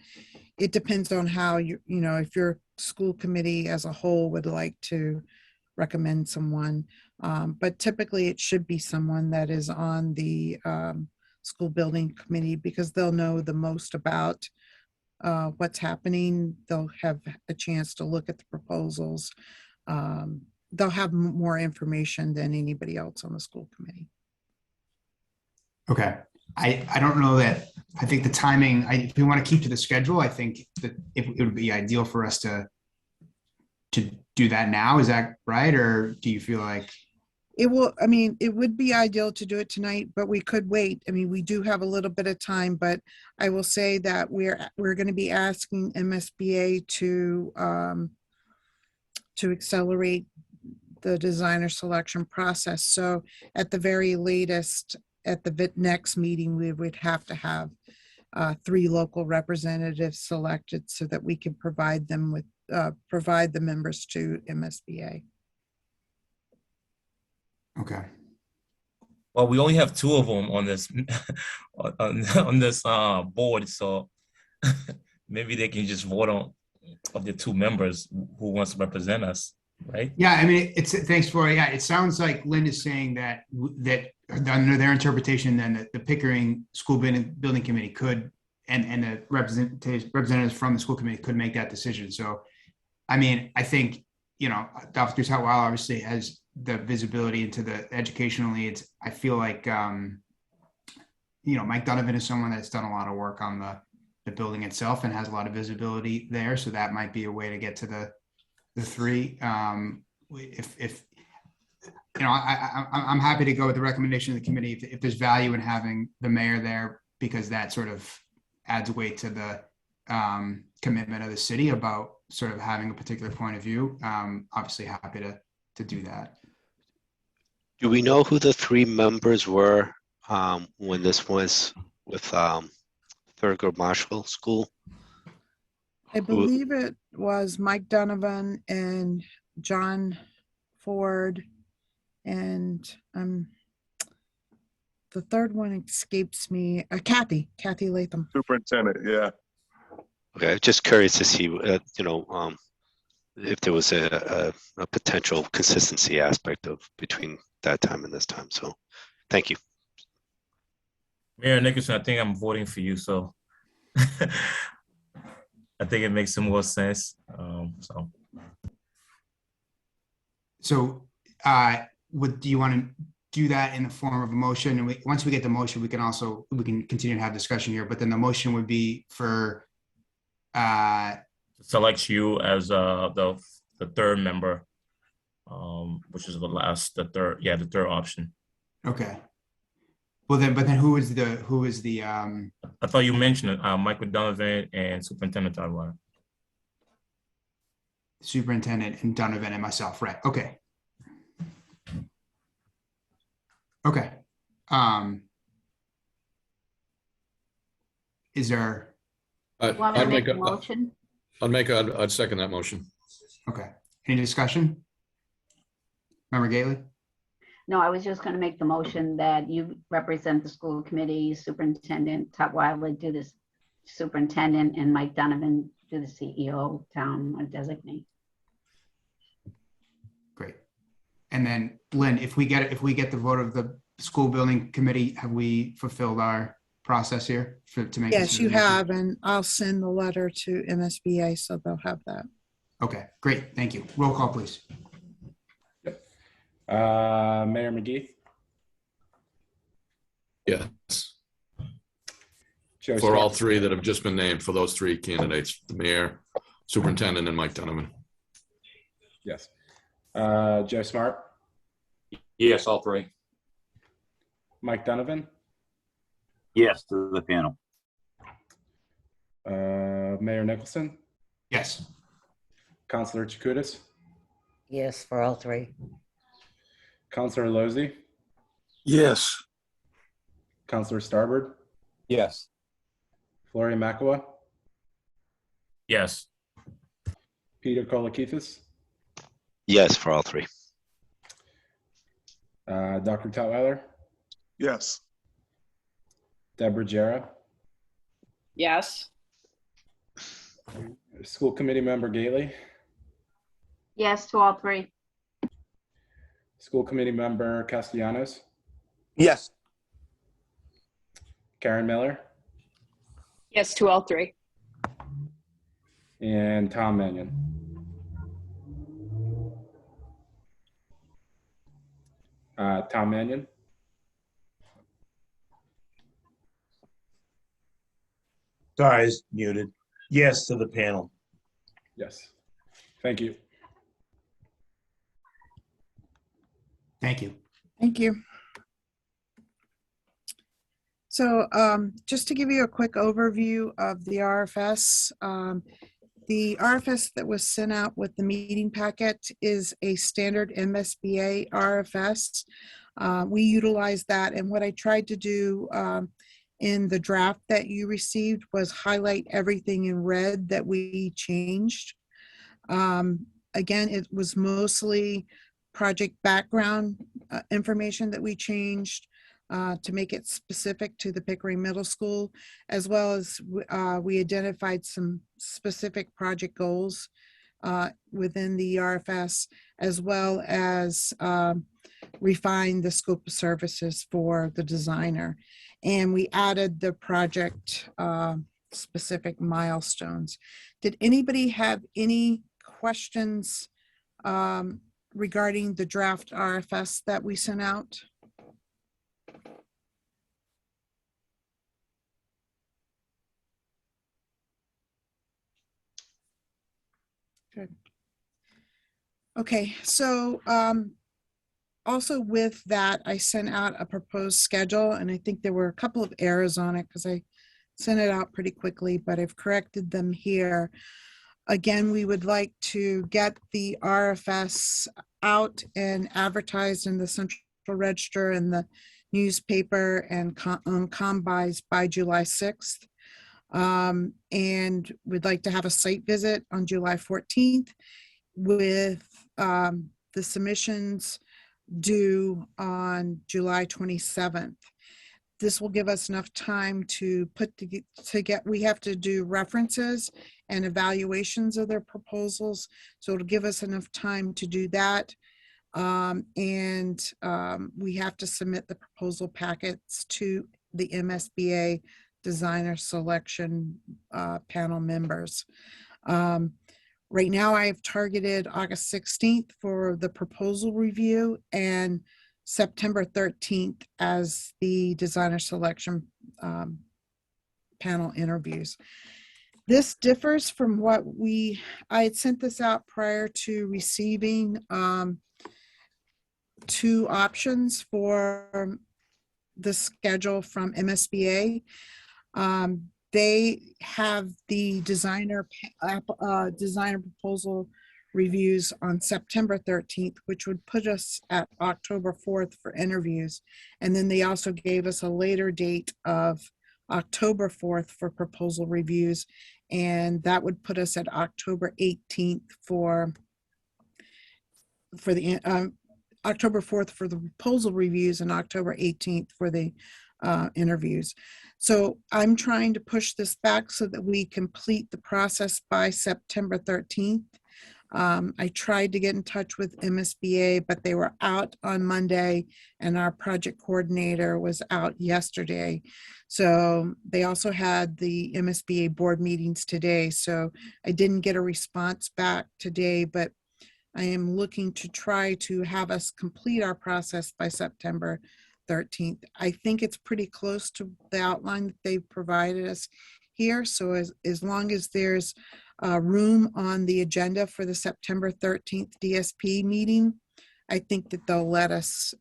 it depends on how if your school committee as a whole would like to recommend someone. But typically it should be someone that is on the school building committee, because they'll know the most about what's happening. They'll have a chance to look at the proposals. They'll have more information than anybody else on the school committee. Okay. I don't know that, I think the timing, if we want to keep to the schedule, I think that it would be ideal for us to do that now. Is that right? Or do you feel like? It will, it would be ideal to do it tonight, but we could wait. We do have a little bit of time, but I will say that we're going to be asking MSBA to accelerate the designer selection process. So at the very latest, at the next meeting, we would have to have 3 local representatives selected so that we can provide them with, provide the members to MSBA. Okay. Well, we only have 2 of them on this on this board, so maybe they can just vote on of the 2 members who wants to represent us, right? Yeah, it's thanks for it sounds like Lynn is saying that under their interpretation, then the Pickering School Building Committee could and the representatives from the school committee could make that decision. So, I think Dr. Tutwiler obviously has the visibility into the educational needs. I feel like Mike Donovan is someone that's done a lot of work on the building itself and has a lot of visibility there. So that might be a way to get to the 3. If I'm happy to go with the recommendation of the committee if there's value in having the mayor there, because that sort of adds weight to the commitment of the city about sort of having a particular point of view. Obviously happy to do that. Do we know who the 3 members were when this was with Thurgood Marshall School? I believe it was Mike Donovan and John Ford, and the third one escapes me. Kathy Latham. Superintendent, yeah. Okay, just curious to see, if there was a potential consistency aspect of between that time and this time. So, thank you. Mayor Nicholson, I think I'm voting for you, so I think it makes some more sense. So, do you want to do that in the form of a motion? And once we get the motion, we can continue to have discussion here. But then the motion would be for select you as the 3rd member, which is the third option. Okay. Well then, but then who is the? I thought you mentioned it, Michael Donovan and Superintendent Tutwiler. Superintendent and Donovan and myself, right? Okay. Okay. Is there? I'd make a motion. I'd second that motion. Okay. Any discussion? Member Gately? No, I was just going to make the motion that you represent the school committee, Superintendent Tutwiler do this superintendent, and Mike Donovan do the CEO, town or designate. Great. And then Lynn, if we get the vote of the school building committee, have we fulfilled our process here to make? Yes, you have, and I'll send the letter to MSBA so they'll have that. Okay, great. Thank you. Roll call, please. Mayor McGee? Yes. Joe For all 3 that have just been named, for those 3 candidates, the mayor, superintendent, and Mike Donovan. Yes. Joe Smart? Yes, all 3. Mike Donovan? Yes, to the panel. Mayor Nicholson? Yes. Councilor Chakoudas? Yes, for all 3. Councilor Lozey? Yes. Councilor Starbird? Yes. Floria Makawa? Yes. Peter Kolakithis? Yes, for all 3. Dr. Tutwiler? Yes. Deborah Jera? Yes. School committee member Gately, Yes to all three. school committee member Castellanos, Yes. Karen Miller, Yes to all three. and Tom Mannion. Tom Mannion, Sorry, I was muted. Yes to the panel. yes. Thank you. Thank you. Thank you. So just to give you a quick overview of the RFS, the RFS that was sent out with the meeting packet is a standard MSBA RFS. We utilize that, and what I tried to do in the draft that you received was highlight everything in red that we changed. Again, it was mostly project background information that we changed to make it specific to the Pickering Middle School, as well as we identified some specific project goals within the RFS, as well as refine the scope of services for the designer. And we added the project specific milestones. Did anybody have any questions regarding the draft RFS that we sent out? Good. Okay, so also with that, I sent out a proposed schedule, and I think there were a couple of errors on it because I sent it out pretty quickly, but I've corrected them here. Again, we would like to get the RFS out and advertised in the Central Register and the newspaper and on combis by July 6th. And we'd like to have a site visit on July 14th with the submissions due on July 27th. This will give us enough time to we have to do references and evaluations of their proposals. So it'll give us enough time to do that. We have to submit the proposal packets to the MSBA designer selection panel members. Right now I've targeted August 16th for the proposal review and September 13th as the designer selection panel interviews. This differs from what I had sent this out prior to receiving 2 options for the schedule from MSBA. They have the designer proposal reviews on September 13th, which would put us at October 4th for interviews. And then they also gave us a later date of October 4th for proposal reviews. And that would put us at October 18th for the October 4th for the proposal reviews and October 18th for the interviews. So I'm trying to push this back so that we complete the process by September 13th. I tried to get in touch with MSBA, but they were out on Monday and our project coordinator was out yesterday. So they also had the MSBA board meetings today. So I didn't get a response back today, but I am looking to try to have us complete our process by September 13th. I think it's pretty close to the outline that they've provided us here. So as long as there's room on the agenda for the September 13th DSP meeting, I think that they'll let us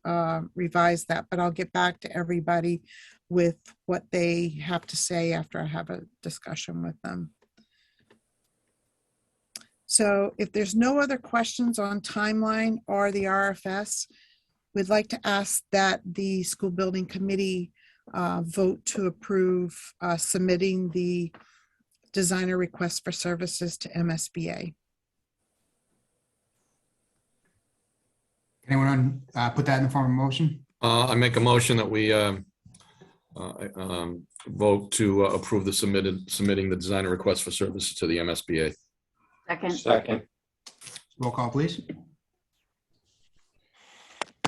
revise that, but I'll get back to everybody with what they have to say after I have a discussion with them. So if there's no other questions on timeline or the RFS, we'd like to ask that the school building committee vote to approve submitting the designer request for services to MSBA. Anyone put that in the form of a motion? I make a motion that we vote to approve the submitting the designer request for services to the MSBA. Second. Roll call, please.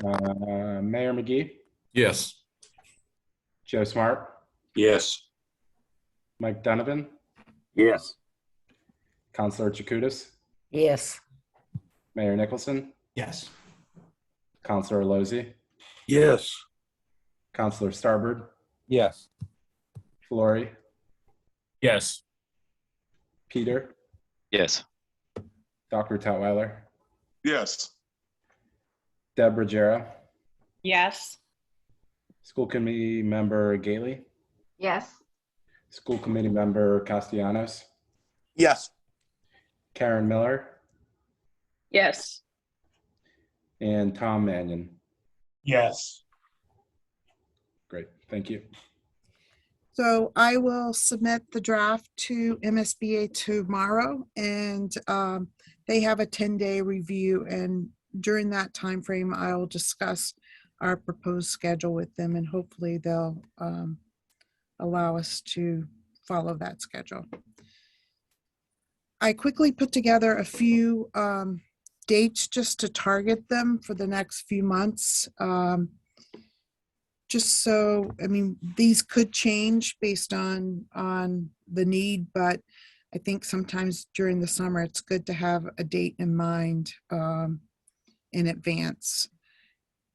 Mayor McGee, Yes. Joe Smart, Yes. Mike Donovan, Yes. Counselor Chakutis, Yes. Mayor Nicholson, Yes. Counselor Lozey, Yes. Counselor Starbird, Yes. Flory, Yes. Peter, Yes. Dr. Tutwiler, Yes. Deb Ruggiero, Yes. School Committee Member Gailey, Yes. School Committee Member Castellanos, Yes. Karen Miller, Yes. and Tom Mannion. Yes. Great, thank you. So I will submit the draft to MSBA tomorrow, and they have a 10-day review. And during that time frame, I'll discuss our proposed schedule with them, and hopefully they'll allow us to follow that schedule. I quickly put together a few dates just to target them for the next few months. Just so, I mean, these could change based on the need, but I think sometimes during the summer, it's good to have a date in mind in advance.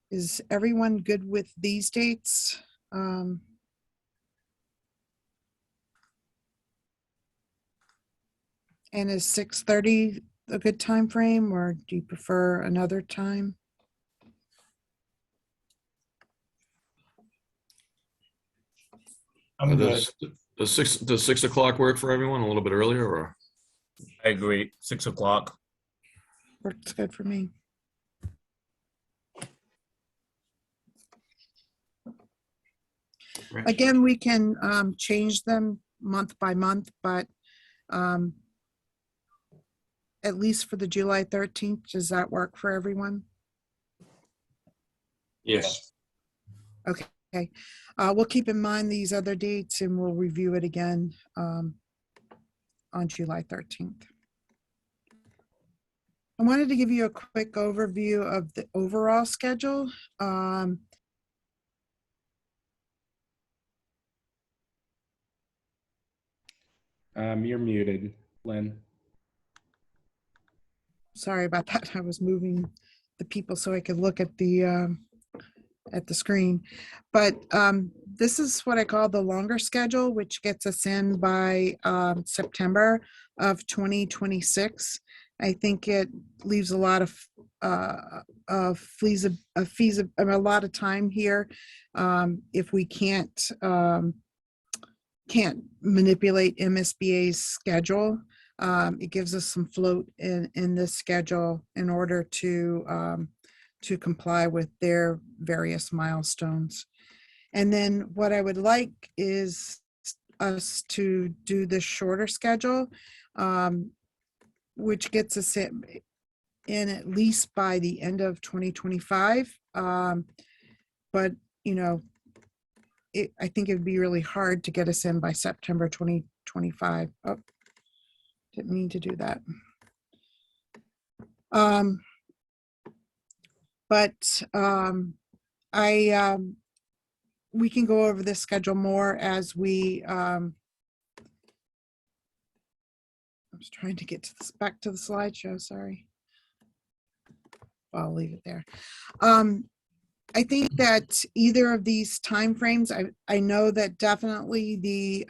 Is everyone good with these dates? And is 6:30 a good time frame, or do you prefer another time? I'm good. Does 6 o'clock work for everyone? A little bit earlier, or? I agree. 6 o'clock. Works good for me. Again, we can change them month by month, but at least for the July 13th, does that work for everyone? Yes. Okay. We'll keep in mind these other dates, and we'll review it again on July 13th. I wanted to give you a quick overview of the overall schedule. You're muted, Lynn. Sorry about that. I was moving the people so I could look at the screen. But this is what I call the longer schedule, which gets us in by September of 2026. I think it leaves a lot of a lot of time here if we can't manipulate MSBA's schedule. It gives us some float in this schedule in order to comply with their various milestones. And then what I would like is us to do this shorter schedule, which gets us in at least by the end of 2025. But, you know, I think it would be really hard to get us in by September 2025. Oh, didn't mean to do that. We can go over this schedule more as we, I was trying to get to this, back to the slideshow, sorry. I'll leave it there. I think that either of these timeframes, I know that definitely the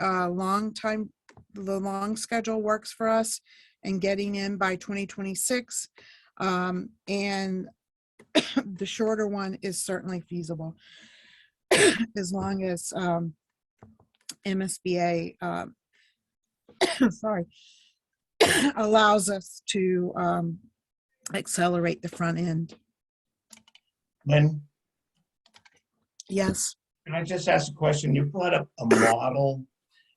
long schedule works for us and getting in by 2026. And the shorter one is certainly feasible as long as MSBA sorry, allows us to accelerate the front end. Lynn? Yes. Can I just ask a question? You brought up a model.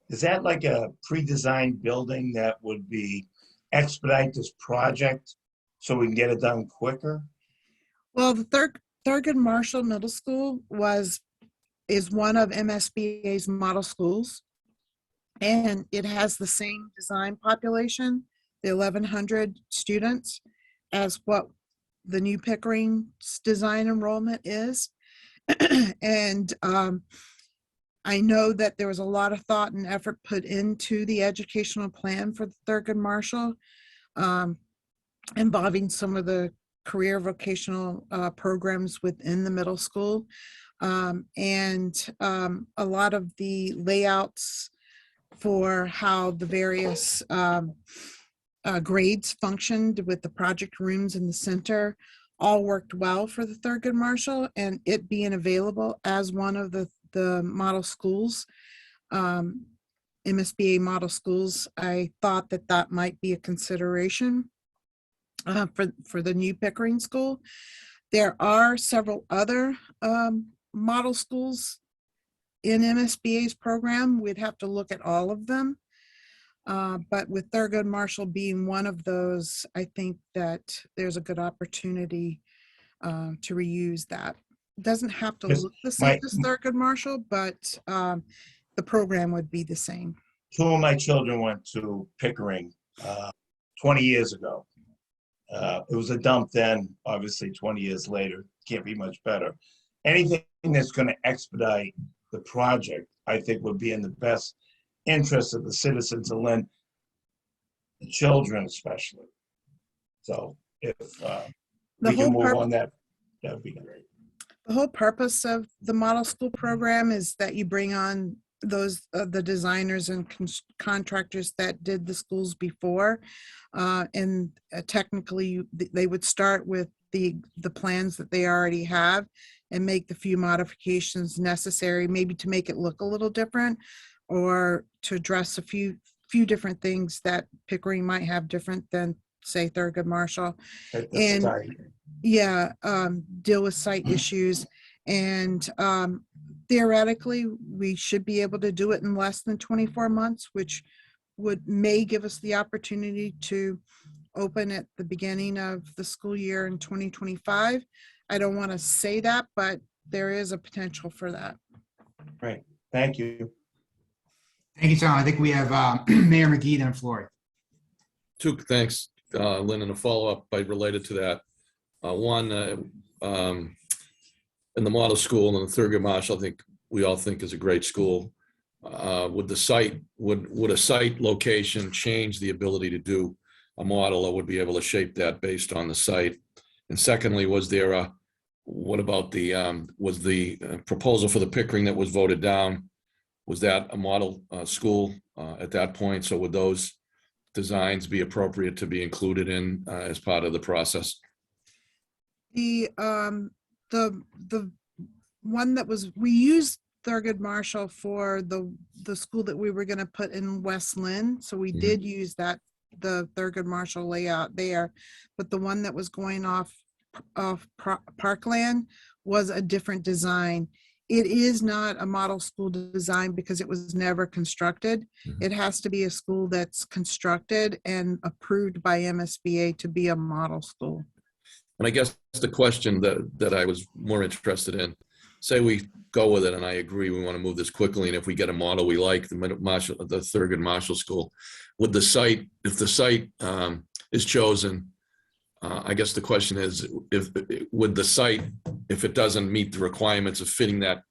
Is that like a pre-designed building that would be expedite this project so we can get it done quicker? Well, the Thurgood Marshall Middle School was is one of MSBA's model schools, and it has the same design population, the 1,100 students, as what the new Pickering's design enrollment is. And I know that there was a lot of thought and effort put into the educational plan for the Thurgood Marshall, involving some of the career vocational programs within the middle school. And a lot of the layouts for how the various grades functioned with the project rooms in the center all worked well for the Thurgood Marshall, and it being available as one of the model schools, MSBA model schools, I thought that that might be a consideration for the new Pickering school. There are several other model schools in MSBA's program. We'd have to look at all of them. But with Thurgood Marshall being one of those, I think that there's a good opportunity to reuse that. It doesn't have to look the same as Thurgood Marshall, but the program would be the same. Two of my children went to Pickering 20 years ago. It was a dump then, obviously 20 years later, can't be much better. Anything that's going to expedite the project, I think would be in the best interest of the citizens of Lynn, the children especially. So if we can move on that, that would be great. The whole purpose of the model school program is that you bring on those the designers and contractors that did the schools before, and technically they would start with the plans that they already have and make the few modifications necessary, maybe to make it look a little different or to address a few different things that Pickering might have different than, say, Thurgood Marshall. And yeah, deal with site issues. And theoretically, we should be able to do it in less than 24 months, which may give us the opportunity to open at the beginning of the school year in 2025. I don't want to say that, but there is a potential for that. Great, thank you. Thank you, Tom. I think we have Mayor McGee then Flory. Thanks, Lynn, and a follow-up related to that. One, in the model school and the Thurgood Marshall, I think we all think is a great school. Would a site location change the ability to do a model, or would be able to shape that based on the site? And secondly, was the proposal for the Pickering that was voted down, was that a model school at that point? So would those designs be appropriate to be included in as part of the process? The one that was, we used Thurgood Marshall for the school that we were going to put in West Lynn. So we did use that, the Thurgood Marshall layout there, but the one that was going off Parkland was a different design. It is not a model school design because it was never constructed. It has to be a school that's constructed and approved by MSBA to be a model school. And I guess the question that I was more interested in, say we go with it, and I agree we want to move this quickly, and if we get a model we like, the Thurgood Marshall School, would the site, if the site is chosen, I guess the question is, would the site, if it doesn't meet the requirements of fitting that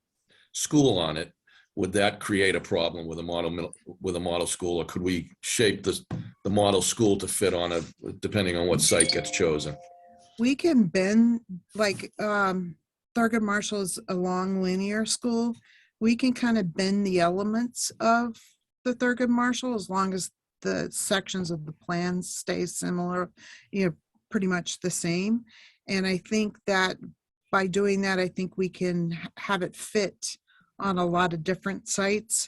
school on it, would that create a problem with a model school, or could we shape the model school to fit on a, depending on what site gets chosen? We can bend, like Thurgood Marshall is a long linear school. We can kind of bend the elements of the Thurgood Marshall as long as the sections of the plans stay similar, pretty much the same. And I think that by doing that, I think we can have it fit on a lot of different sites.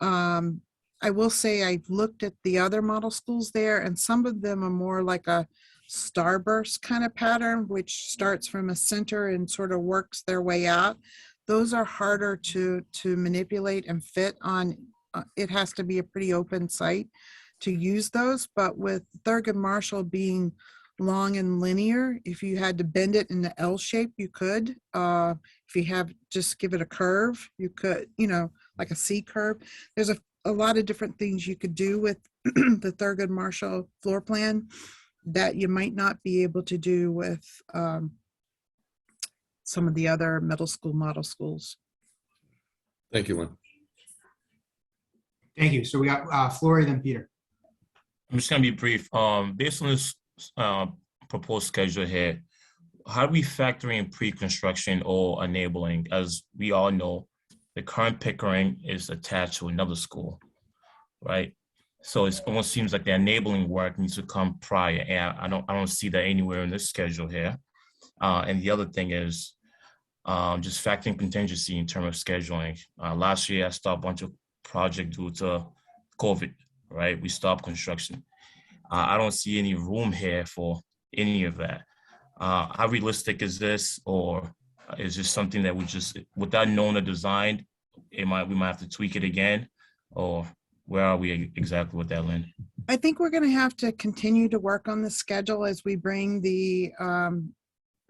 I will say I've looked at the other model schools there, and some of them are more like a starburst kind of pattern, which starts from a center and sort of works their way out. Those are harder to manipulate and fit on. It has to be a pretty open site to use those. But with Thurgood Marshall being long and linear. If you had to bend it in the L shape, you could. If you have just give it a curve, you could, like a C curve. There's a lot of different things you could do with the Thurgood Marshall floor plan that you might not be able to do with some of the other middle school model schools. Thank you, Lynn. Thank you. So we got Flory, then Peter. I'm just gonna be brief. Based on this proposed schedule here, how do we factor in pre-construction or enabling? As we all know, the current Pickering is attached to another school, right? So it almost seems like the enabling work needs to come prior, and I don't see that anywhere in this schedule here. And the other thing is just factoring contingency in terms of scheduling. Last year, I stopped a bunch of projects due to COVID, right? We stopped construction. I don't see any room here for any of that. How realistic is this, or is this something that we just, without knowing the design, we might have to tweak it again, or where are we exactly with that, Lynn? I think we're going to have to continue to work on the schedule as we bring the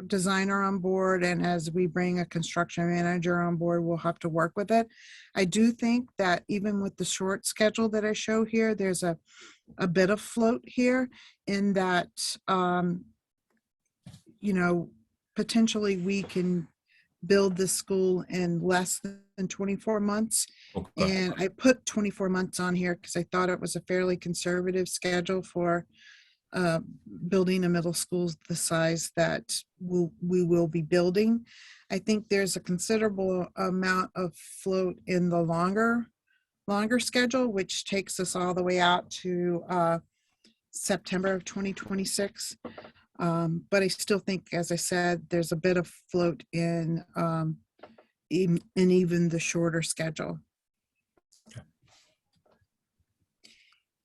designer on board, and as we bring a construction manager on board, we'll have to work with it. I do think that even with the short schedule that I show here, there's a bit of float here in that, potentially we can build the school in less than 24 months. Okay. And I put 24 months on here because I thought it was a fairly conservative schedule for building a middle school the size that we will be building. I think there's a considerable amount of float in the longer schedule, which takes us all the way out to September of 2026. But I still think, as I said, there's a bit of float in even the shorter schedule.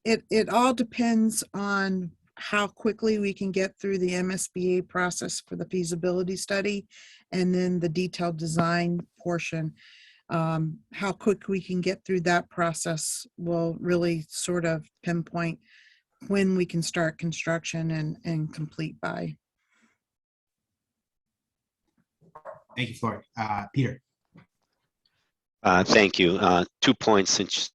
It all depends on how quickly we can get through the MSBA process for the feasibility study, and then the detailed design portion. How quick we can get through that process will really sort of pinpoint when we can start construction and complete by. Thank you, Flory. Peter. Thank you. 2 points, since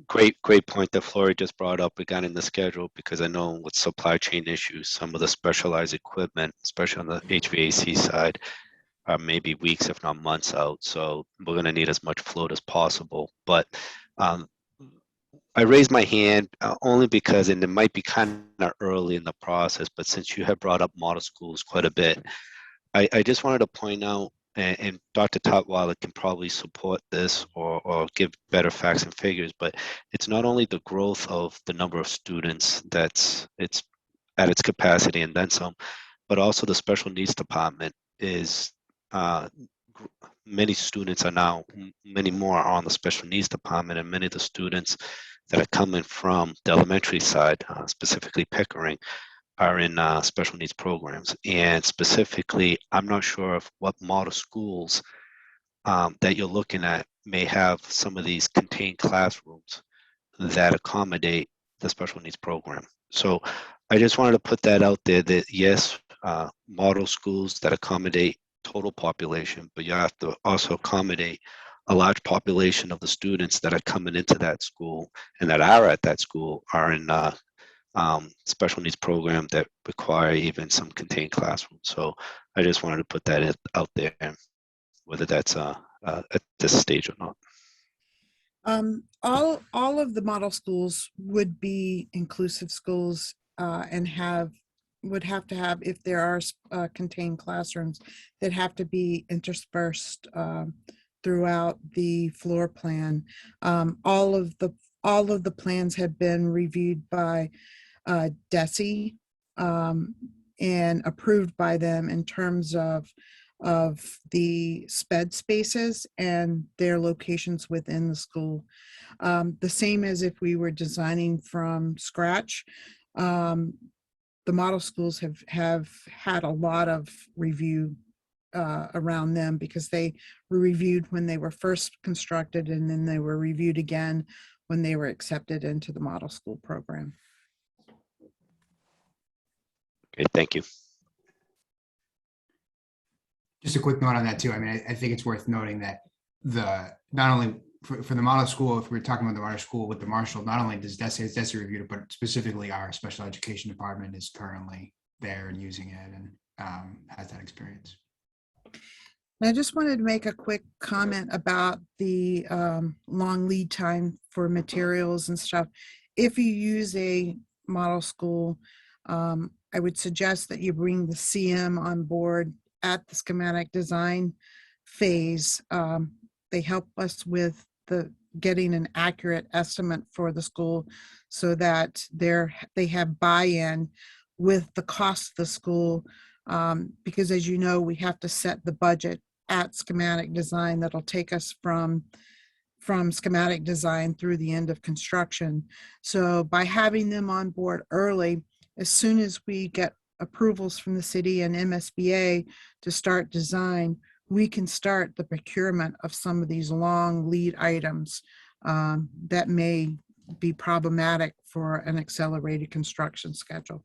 great point that Flory just brought up regarding the schedule, because I know with supply chain issues, some of the specialized equipment, especially on the HVAC side, are maybe weeks, if not months out. So we're going to need as much float as possible. But I raised my hand only because, and it might be kind of early in the process, but since you have brought up model schools quite a bit, I just wanted to point out, and Dr. Tutwiler can probably support this or give better facts and figures, but it's not only the growth of the number of students it's at its capacity and then some, but also the special needs department is, many students are now, many more are on the special needs department, and many of the students that are coming from the elementary side, specifically Pickering, are in special needs programs. And specifically, I'm not sure of what model schools that you're looking at may have some of these contained classrooms that accommodate the special needs program. So I just wanted to put that out there that yes, model schools that accommodate total population, but you have to also accommodate a large population of the students that are coming into that school and that are at that school are in special needs program that require even some contained classrooms. So I just wanted to put that out there, whether that's at this stage or not. All of the model schools would be inclusive schools and would have to have, if there are contained classrooms, that have to be interspersed throughout the floor plan. All of the plans have been reviewed by DESE and approved by them in terms of the SPED spaces and their locations within the school. The same as if we were designing from scratch. The model schools have had a lot of review around them, because they were reviewed when they were first constructed, and then they were reviewed again when they were accepted into the model school program. Okay, thank you. Just a quick note on that too. I mean, I think it's worth noting that not only for the model school, if we're talking about the model school with the Marshall, not only does DESE review it, but specifically our special education department is currently there and using it and has that experience. I just wanted to make a quick comment about the long lead time for materials and stuff. If you use a model school, I would suggest that you bring the CM on board at the schematic design phase. They help us with getting an accurate estimate for the school so that they have buy-in with the cost of the school. Because as you know, we have to set the budget at schematic design that'll take us from schematic design through the end of construction. So by having them on board early, as soon as we get approvals from the city and MSBA to start design, we can start the procurement of some of these long lead items that may be problematic for an accelerated construction schedule.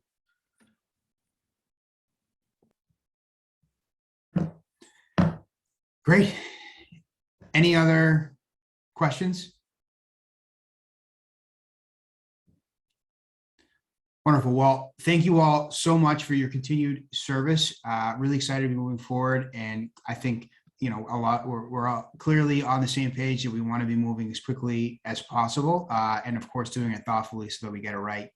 Great. Any other questions? Wonderful. Well, thank you all so much for your continued service. Really excited to be moving forward. And I think, we're all clearly on the same page that we want to be moving as quickly as possible. And of course, doing it thoughtfully so that we get it right.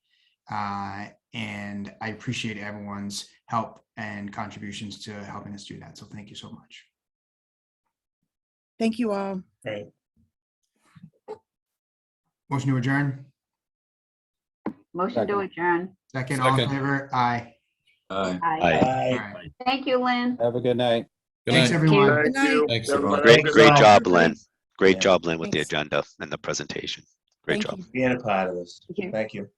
And I appreciate everyone's help and contributions to helping us do that. So thank you so much. Thank you all. Right. Motion to adjourn. Motion to adjourn. Second, all in favor? Aye. Aye. Aye. All right. Thank you, Lynn. Have a good night. Thanks, everyone. Good night. Thanks, Everybody everyone. have a good Great night. job, Lynn. Great Yeah. job, Lynn, with the Thanks. agenda and the presentation. Great Thank job. you. Being a part of this. Thank you. Thank you.